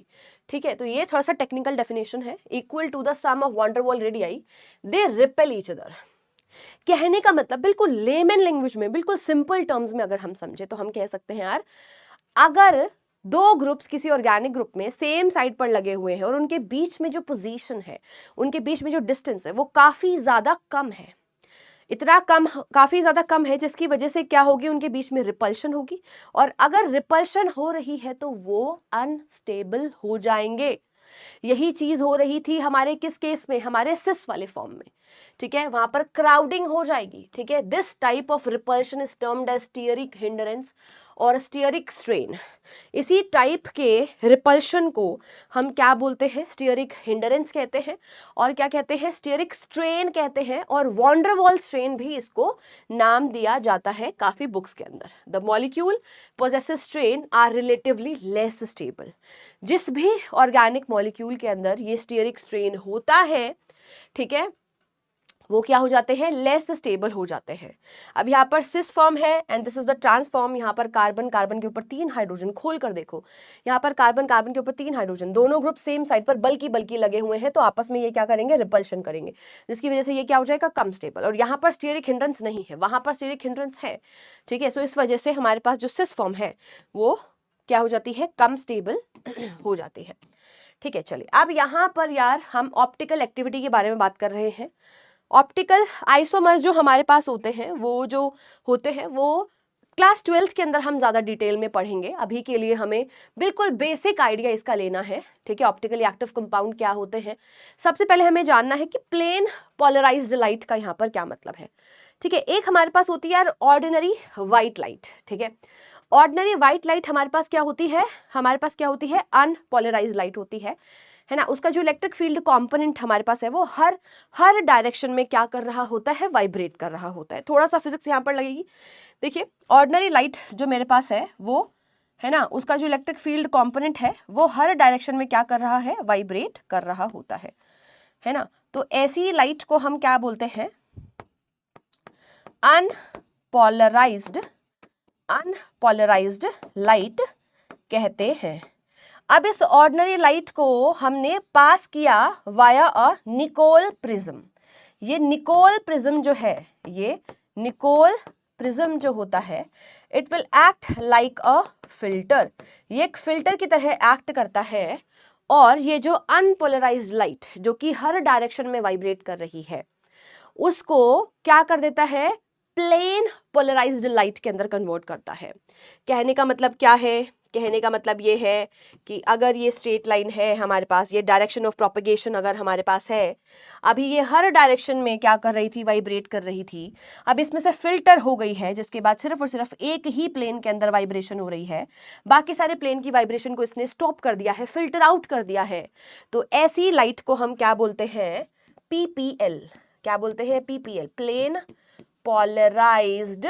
ठीक है, तो ये थोड़ा सा टेक्निकल डेफिनेशन है, equal to the sum of van der Waal radii, they repel each other. कहने का मतलब बिल्कुल लेमन लैंग्वेज में, बिल्कुल सिंपल टर्म्स में अगर हम समझे तो हम कह सकते हैं यार, अगर दो ग्रुप्स किसी ऑर्गेनिक ग्रुप में सेम साइड पर लगे हुए हैं और उनके बीच में जो पोजीशन है, उनके बीच में जो डिस्टेंस है वो काफी ज्यादा कम है, इतना कम, काफी ज्यादा कम है, जिसकी वजह से क्या होगी, उनके बीच में रिपल्शन होगी, और अगर रिपल्शन हो रही है तो वो अनस्टेबल हो जाएंगे। यही चीज हो रही थी हमारे किस केस में, हमारे सिस वाले फॉर्म में, ठीक है, वहां पर क्राउडिंग हो जाएगी, ठीक है। This type of repulsion is termed as steric hindrance और स्टीयरिक स्ट्रेन। इसी टाइप के रिपल्शन को हम क्या बोलते हैं, स्टीयरिक हिंडरेंस कहते हैं, और क्या कहते हैं, स्टीयरिक स्ट्रेन कहते हैं, और वॉन डेर वाल स्ट्रेन भी इसको नाम दिया जाता है काफी बुक्स के अंदर। The molecule possesses strain are relatively less stable. जिस भी ऑर्गेनिक मॉलिक्यूल के अंदर ये स्टीयरिक स्ट्रेन होता है, ठीक है, वो क्या हो जाते हैं, लेस स्टेबल हो जाते हैं। अब यहाँ पर सिस फॉर्म है and this is the trans form. यहाँ पर कार्बन कार्बन के ऊपर 3 हाइड्रोजन, खोल कर देखो, यहाँ पर कार्बन कार्बन के ऊपर 3 हाइड्रोजन, दोनों ग्रुप सेम साइड पर बल्कि बल्कि लगे हुए हैं, तो आपस में ये क्या करेंगे, रिपल्शन करेंगे, जिसकी वजह से ये क्या हो जाएगा, कम स्टेबल। और यहाँ पर स्टीयरिक हिंड्रेंस नहीं है, वहां पर स्टीयरिक हिंड्रेंस है, ठीक है। सो इस वजह से हमारे पास जो सिस फॉर्म है वो क्या हो जाती है, कम स्टेबल हो जाती है, ठीक है। चलिए, अब यहाँ पर यार हम ऑप्टिकल एक्टिविटी के बारे में बात कर रहे हैं। ऑप्टिकल आइसोमर्स जो हमारे पास होते हैं, वो जो होते हैं वो क्लास 12th के अंदर हम ज्यादा डिटेल में पढ़ेंगे। अभी के लिए हमें बिल्कुल बेसिक आइडिया इसका लेना है, ठीक है। ऑप्टिकली एक्टिव कंपाउंड क्या होते हैं, सबसे पहले हमें जानना है कि प्लेन पोलराइज्ड लाइट का यहाँ पर क्या मतलब है, ठीक है। एक हमारे पास होती है यार ऑर्डिनरी व्हाइट लाइट, ठीक है। ऑर्डिनरी व्हाइट लाइट हमारे पास क्या होती है, हमारे पास क्या होती है, अनपोलराइज्ड लाइट होती है ना। उसका जो इलेक्ट्रिक फील्ड कंपोनेंट हमारे पास है वो हर डायरेक्शन में क्या कर रहा होता है, वाइब्रेट कर रहा होता है। थोड़ा सा फिजिक्स यहाँ पर लगेगी। देखिए, ऑर्डिनरी लाइट जो मेरे पास है वो है ना, उसका जो इलेक्ट्रिक फील्ड कंपोनेंट है वो हर डायरेक्शन में क्या कर रहा है, वाइब्रेट कर रहा होता है ना। तो ऐसी लाइट को हम क्या बोलते हैं, अनपोलराइज्ड लाइट कहते हैं। अब इस ऑर्डिनरी लाइट को हमने पास किया वाया अ निकोल प्रिज्म। ये निकोल प्रिज्म जो है, ये निकोल प्रिज्म जो होता है, it will act like a filter. ये एक फिल्टर की तरह एक्ट करता है, और ये जो अनपोलराइज्ड लाइट जो कि हर डायरेक्शन में वाइब्रेट कर रही है, उसको क्या कर देता है, प्लेन पोलराइज्ड लाइट के अंदर कन्वर्ट करता है। कहने का मतलब क्या है, कहने का मतलब ये है कि अगर ये स्ट्रेट लाइन है हमारे पास, ये डायरेक्शन ऑफ प्रोपगेशन अगर हमारे पास है, अभी ये हर डायरेक्शन में क्या कर रही थी, वाइब्रेट कर रही थी। अब इसमें से फिल्टर हो गई है, जिसके बाद सिर्फ और सिर्फ एक ही प्लेन के अंदर वाइब्रेशन हो रही है, बाकी सारे प्लेन की वाइब्रेशन को इसने स्टॉप कर दिया है, फिल्टर आउट कर दिया है। तो ऐसी लाइट को हम क्या बोलते हैं, पीपीएल। क्या बोलते हैं, पीपीएल, प्लेन पोलराइज्ड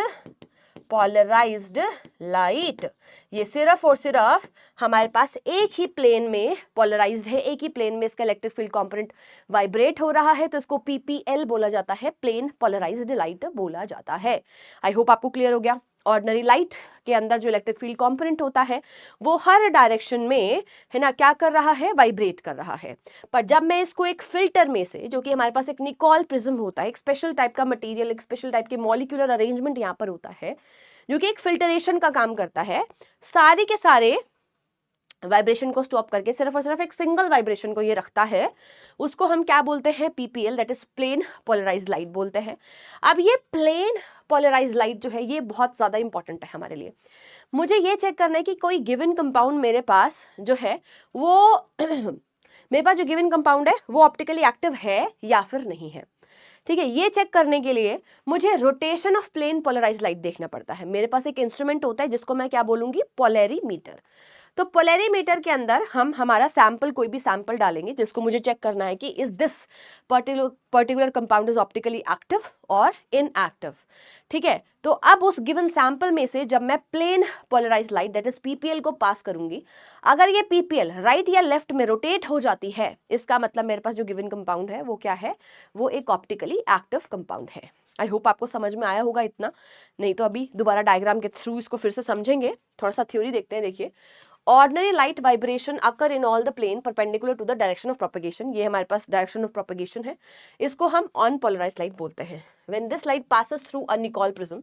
लाइट। ये सिर्फ और सिर्फ हमारे पास एक ही प्लेन में पोलराइज्ड है, एक ही प्लेन में इसका इलेक्ट्रिक फील्ड कंपोनेंट वाइब्रेट हो रहा है, तो इसको पीपीएल बोला जाता है, प्लेन पोलराइज्ड लाइट बोला जाता है। आई होप आपको क्लियर हो गया। ऑर्डिनरी लाइट के अंदर जो इलेक्ट्रिक फील्ड कंपोनेंट होता है वो हर डायरेक्शन में, है ना, क्या कर रहा है, वाइब्रेट कर रहा है। पर जब मैं इसको एक फिल्टर में से, जो कि हमारे पास एक निकोल प्रिज्म होता है, एक स्पेशल टाइप का मटेरियल, एक स्पेशल टाइप के मॉलिक्यूलर अरेंजमेंट यहाँ पर होता है, जो कि एक फिल्टरेशन का काम करता है, सारे के सारे वाइब्रेशन को स्टॉप करके सिर्फ और सिर्फ एक सिंगल वाइब्रेशन को ये रखता है, उसको हम क्या बोलते हैं, PPL, that is plane polarised light बोलते हैं। अब ये प्लेन पोलराइज्ड लाइट जो है ये बहुत ज्यादा इंपॉर्टेंट है हमारे लिए। मुझे ये चेक करना है कि कोई गिवन कंपाउंड मेरे पास जो है वो मेरे पास जो गिवन कंपाउंड है वो ऑप्टिकली एक्टिव है या फिर नहीं है, ठीक है। ये चेक करने के लिए मुझे rotation of plane polarised light देखना पड़ता है। मेरे पास एक इंस्ट्रूमेंट होता है जिसको मैं क्या बोलूंगी, पोलैरीमीटर। तो पोलैरिमीटर के अंदर हम हमारा सैंपल, कोई भी सैंपल डालेंगे जिसको मुझे चेक करना है कि is this particular compound is optically active और इनएक्टिव। ठीक है, तो अब उस गिवन सैंपल में से जब मैं plane polarise light that is PPL को पास करूंगी, अगर ये पीपीएल राइट या लेफ्ट में रोटेट हो जाती है, इसका मतलब मेरे पास जो गिवन कंपाउंड है वो क्या है, वो एक ऑप्टिकली एक्टिव कंपाउंड है। आई होप आपको समझ में आया होगा इतना, नहीं तो अभी दोबारा डायग्राम के थ्रू इसको फिर से समझेंगे। थोड़ा सा थ्योरी देखते हैं। देखिए, ordinary light vibration occur in all the plane perpendicular to the direction of propagation, ये हमारे पास डायरेक्शन ऑफ प्रोपेगेशन है, इसको हम अनपोलराइज्ड लाइट बोलते हैं। When this light passes through a Nicol prism,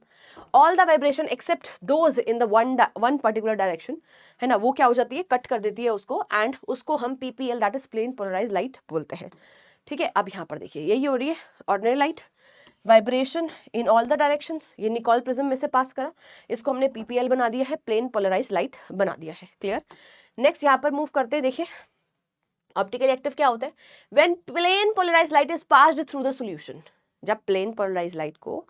all the vibration except those in the one particular direction, है ना, वो क्या हो जाती है, कट कर देती है उसको, एंड उसको हम PPL that is plane polarised light बोलते हैं। ठीक है, अब यहाँ पर देखिए यही हो रही है ordinary light vibration in all the directions, ये निकोल प्रिज्म में से पास करा, इसको हमने पीपीएल बना दिया है, प्लेन पोलराइज्ड लाइट बना दिया है। क्लियर। नेक्स्ट यहाँ पर मूव करते हैं। देखिए, ऑप्टिकली एक्टिव क्या होता है, when plane polarised light is passed through the solution, जब प्लेन पोलराइज्ड लाइट को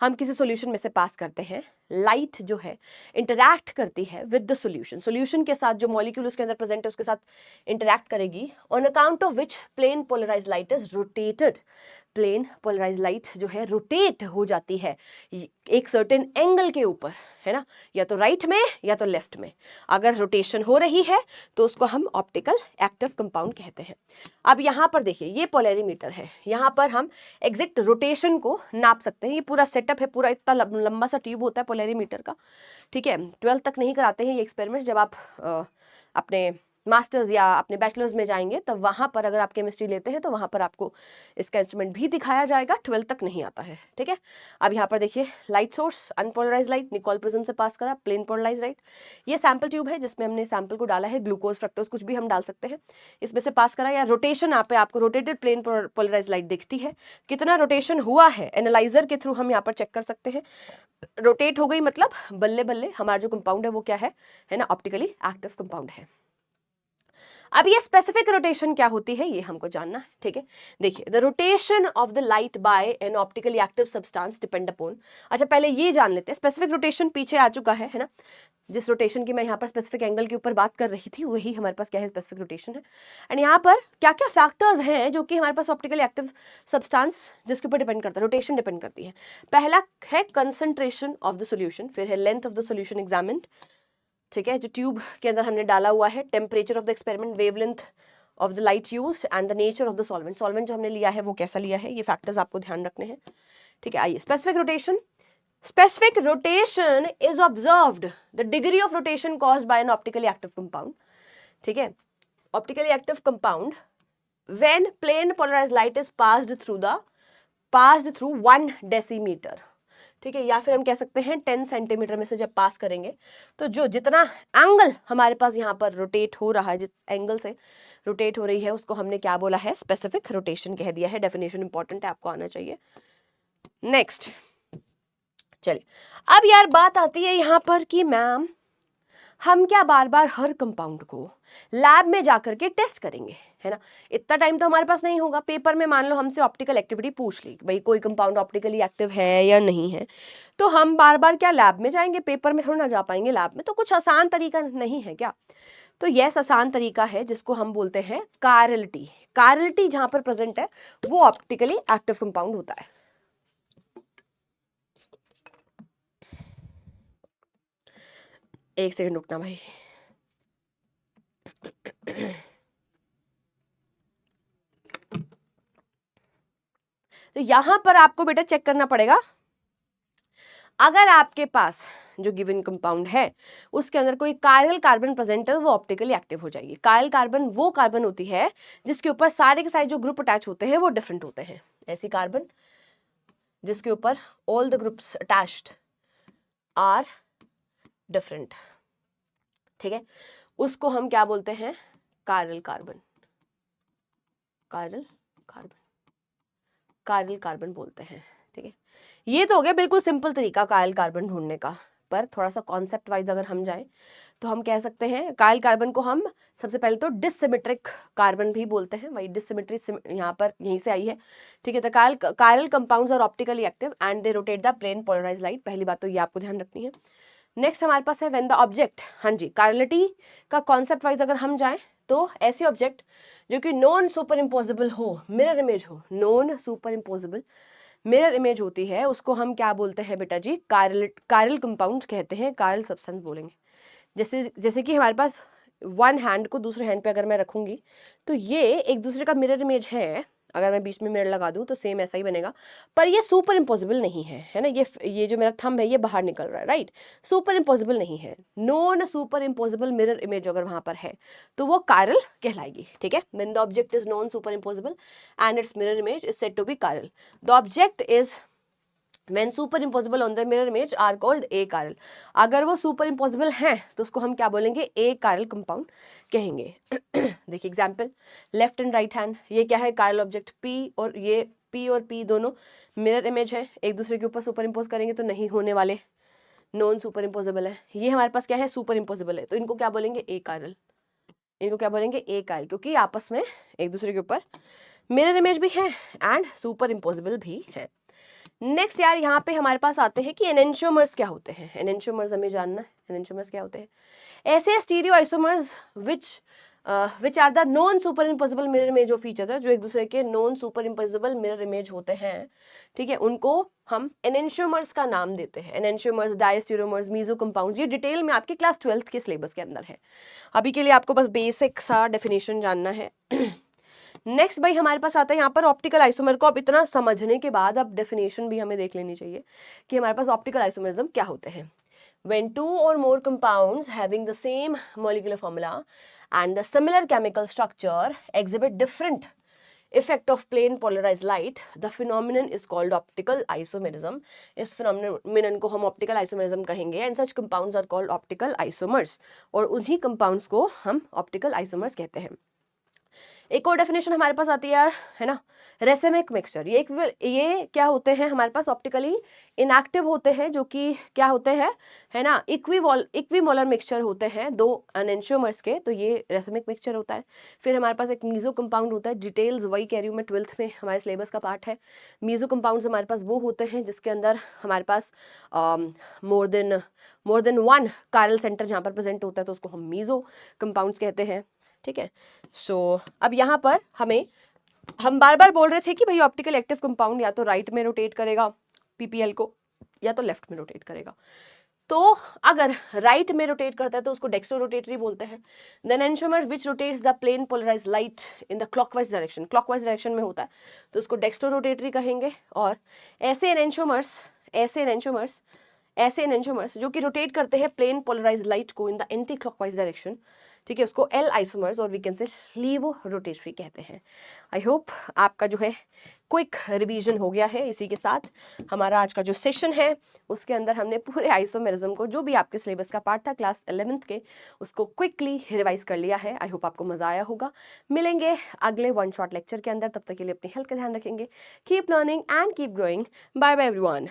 हम किसी सॉल्यूशन में से पास करते हैं, लाइट जो है इंटरैक्ट करती है विद द सॉल्यूशन, सॉल्यूशन के साथ जो मॉलिक्यूल उसके अंदर प्रेजेंट है उसके साथ इंटरैक्ट करेगी, on account of which plane polarised light is rotated, plane polarised light जो है रोटेट हो जाती है एक सर्टेन एंगल के ऊपर, है ना, या तो राइट में या तो लेफ्ट में। अगर रोटेशन हो रही है तो उसको हम ऑप्टिकल एक्टिव कंपाउंड कहते हैं। अब यहाँ पर देखिए, ये पोलैरिमीटर है, यहाँ पर हम एग्जैक्ट रोटेशन को नाप सकते हैं। ये पूरा सेटअप है, पूरा इतना लंबा सा ट्यूब होता है पोलैरिमीटर का। ठीक है, 12th तक नहीं कराते हैं ये एक्सपेरिमेंट, जब आप अपने मास्टर्स या अपने बैचलर्स में जाएंगे तब वहां पर अगर आप केमिस्ट्री लेते हैं तो वहां पर आपको इसका इंस्ट्रूमेंट भी दिखाया जाएगा, 12th तक नहीं आता है। ठीक है, अब यहाँ पर देखिए, light source unpolarised light Nicol prism से पास करा, प्लेन पोलराइज्ड लाइट, ये सैंपल ट्यूब है जिसमें हमने सैंपल को डाला है, ग्लूकोज फ्रक्टोज कुछ भी हम डाल सकते हैं, इसमें से पास करा, या रोटेशन यहाँ पे आपको रोटेटेड प्लेन पोलराइज्ड लाइट दिखती है, कितना रोटेशन हुआ है एनालाइजर के थ्रू हम यहाँ पर चेक कर सकते हैं। रोटेट हो गई मतलब बल्ले बल्ले हमारा जो कंपाउंड है वो क्या है ना, ऑप्टिकली एक्टिव कंपाउंड है। अब ये स्पेसिफिक रोटेशन क्या होती है ये हमको जानना है। ठीक है, देखिए, the rotation of the light by N optically active substance depend upon, अच्छा पहले ये जान लेते हैं, स्पेसिफिक रोटेशन पीछे आ चुका है ना, जिस रोटेशन की मैं यहाँ पर स्पेसिफिक एंगल के ऊपर बात कर रही थी वही हमारे पास क्या है, स्पेसिफिक रोटेशन है। एंड यहाँ पर क्या क्या फैक्टर्स हैं जो कि हमारे पास ऑप्टिकली एक्टिव सब्सटेंस जिसके ऊपर डिपेंड करता है, रोटेशन डिपेंड करती है। पहला है कंसंट्रेशन ऑफ द सॉल्यूशन, फिर है length of the solution examined, ठीक है, जो ट्यूब के अंदर हमने डाला हुआ है, temperature of the experiment, wavelength of the light used and the nature of the solvent, solvent जो हमने लिया है वो कैसा लिया है, ये फैक्टर्स आपको ध्यान रखने हैं। ठीक है, आइए specific rotation. Specific rotation is observed, the degree of rotation caused by an optically active compound. ठीक है, optically active compound when plane polarized light is passed through 1 decimeter. ठीक है, या फिर हम कह सकते हैं 10 सेंटीमीटर में से जब पास करेंगे तो जो जितना एंगल हमारे पास यहाँ पर रोटेट हो रहा है, जिस एंगल से रोटेट हो रही है उसको हमने क्या बोला है, स्पेसिफिक रोटेशन कह दिया है। डेफिनेशन इंपॉर्टेंट है, आपको आना चाहिए। नेक्स्ट चलिए, अब यार बात आती है यहाँ पर कि मैम हम क्या बार बार हर कंपाउंड को लैब में जाकर के टेस्ट करेंगे, है ना, इतना टाइम तो हमारे पास नहीं होगा। पेपर में मान लो हमसे ऑप्टिकल एक्टिविटी पूछ ली, भाई कोई कंपाउंड ऑप्टिकली एक्टिव है या नहीं है, तो हम बार बार क्या लैब में जाएंगे, पेपर में थोड़ा ना जा पाएंगे लैब में, तो कुछ आसान तरीका नहीं है क्या? तो यस, आसान तरीका है जिसको हम बोलते हैं कायरलिटी। कायरलिटी जहां पर प्रेजेंट है वो ऑप्टिकली एक्टिव कंपाउंड होता है। एक सेकंड रुकना भाई। तो यहां पर आपको बेटा चेक करना पड़ेगा, अगर आपके पास जो गिवन कंपाउंड है उसके अंदर कोई कायरल कार्बन प्रेजेंट है वो ऑप्टिकली एक्टिव हो जाएगी। कायरल कार्बन वो कार्बन होती है जिसके ऊपर सारे के सारे जो ग्रुप अटैच होते हैं वो डिफरेंट होते हैं। ऐसी कार्बन जिसके ऊपर all the groups attached are different, ठीक है, उसको हम क्या बोलते हैं, chiral carbon. Chiral carbon, chiral carbon बोलते हैं। ठीक है, ये तो हो गया बिल्कुल सिंपल तरीका कायरल कार्बन ढूंढने का, पर थोड़ा सा कॉन्सेप्ट वाइज अगर हम जाएं तो हम कह सकते हैं कायरल कार्बन को हम सबसे पहले तो डिसिमेट्रिक कार्बन भी बोलते हैं। वही डिसिमेट्री यहाँ पर यहीं से आई है। ठीक है, तो chiral compounds are optically active and they rotate the plane polarised light. पहली बात तो ये आपको ध्यान रखनी है। नेक्स्ट हमारे पास है व्हेन द ऑब्जेक्ट, हाँ जी, कायरलिटी का कॉन्सेप्ट वाइज अगर हम जाएं तो ऐसे ऑब्जेक्ट जो कि नॉन सुपर इम्पोजिबल हो, मिरर इमेज हो, non superimposable mirror image होती है, उसको हम क्या बोलते हैं बेटा जी, कायरल कंपाउंड कहते हैं, कायरल सब्सटेंस बोलेंगे। जैसे जैसे कि हमारे पास वन हैंड को दूसरे हैंड पे अगर मैं रखूंगी तो ये एक दूसरे का मिरर इमेज है, अगर मैं बीच में मिरर लगा दूं तो सेम ऐसा ही बनेगा, पर ये सुपर इम्पॉसिबल नहीं है ना, ये जो मेरा थंब है ये बाहर निकल रहा है, राइट, सुपर इम्पॉसिबल नहीं है, non super impossible mirror image अगर वहां पर है तो वो कायरल कहलाएगी, ठीक है। When the object is non superimposable and its mirror image is said to be chiral, the object is when superimposable on the mirror image are called achiral। अगर वो सुपर इम्पोजिबल हैं तो उसको हम क्या बोलेंगे, achiral कंपाउंड कहेंगे। देखिए example, left and right hand, ये क्या है, कायरल ऑब्जेक्ट P, और ये P और P दोनों मिरर इमेज है, एक दूसरे के ऊपर सुपर इम्पोज करेंगे तो नहीं होने वाले, नॉन सुपर इम्पोजिबल है। ये हमारे पास क्या है, सुपर इम्पोजिबल है, तो इनको क्या बोलेंगे, achiral, इनको क्या बोलेंगे, achiral, क्योंकि आपस में एक दूसरे के ऊपर मिरर इमेज भी है एंड सुपर इम्पोजिबल भी है। नेक्स्ट यार यहाँ पे हमारे पास आते हैं कि एनेंशियोमर्स क्या होते हैं, एनेंशियोमर्स हमें जानना है, एनेंशियोमर्स क्या होते हैं, ऐसे stereo isomers which are the non superimposable mirror image of each other, जो एक दूसरे के non superimposable mirror image होते हैं, ठीक है, उनको हम एनेंशियोमर्स का नाम देते हैं। एनेंशियोमर्स, डायस्टीरियोमर्स, मीजो कंपाउंड्स, ये डिटेल में आपके क्लास 12th के सिलेबस के अंदर है, अभी के लिए आपको बस बेसिक सा डेफिनेशन जानना है। नेक्स्ट भाई हमारे पास आता है यहाँ पर ऑप्टिकल आइसोमर को, अब इतना समझने के बाद अब डेफिनेशन भी हमें देख लेनी चाहिए कि हमारे पास ऑप्टिकल आइसोमरिज्म क्या होते हैं। When two or more compounds having the same molecular formula and the similar chemical structure exhibit different effect of plane polarized light, the phenomenon is called optical isomerism। इस phenomenon को हम optical isomerism कहेंगे and such compounds are called optical isomers, और उन्हीं compounds को हम optical isomers कहते हैं। एक और डेफिनेशन हमारे पास आती है यार, है ना, रेसेमिक मिक्सचर, ये क्या होते हैं हमारे पास, ऑप्टिकली इनएक्टिव होते हैं, जो कि क्या होते हैं, है ना, इक्विमोलर मिक्सचर होते हैं दो एनेंशियोमर्स के, तो ये रेसेमिक मिक्सचर होता है। फिर हमारे पास एक मीजो कंपाउंड होता है, डिटेल्स वही कह रही हूँ मैं, 12th में हमारे सिलेबस का पार्ट है। मीजो कंपाउंड्स हमारे पास वो होते हैं जिसके अंदर हमारे पास more than one chiral center जहाँ पर प्रेजेंट होता है, तो उसको हम मीजो कंपाउंड्स कहते हैं, ठीक है। सो अब यहाँ पर हम बार बार बोल रहे थे कि भाई ऑप्टिकल एक्टिव कंपाउंड या तो राइट में रोटेट करेगा पीपीएल को, या तो लेफ्ट में रोटेट करेगा। तो अगर राइट में रोटेट करता है तो उसको डेक्स्ट्रो रोटेटरी बोलते हैं। Then enantiomer which rotates the plane polarised light in the clockwise direction में होता है तो उसको डेक्स्ट्रो रोटेटरी कहेंगे। और ऐसे एनेंशियोमर्स जो कि रोटेट करते हैं प्लेन पोलराइज्ड लाइट को in the anti clockwise direction, ठीक है, उसको एल आइसोमर्स और we can say laevo rotatory कहते हैं। आई होप आपका जो है क्विक रिवीजन हो गया है। इसी के साथ हमारा आज का जो सेशन है उसके अंदर हमने पूरे आइसोमेरिज्म को, जो भी आपके सिलेबस का पार्ट था क्लास 11th के, उसको क्विकली रिवाइज कर लिया है। आई होप आपको मजा आया होगा। मिलेंगे अगले वन शॉट लेक्चर के अंदर, तब तक के लिए अपनी हेल्थ का ध्यान रखेंगे। Keep learning and keep growing. Bye bye everyone.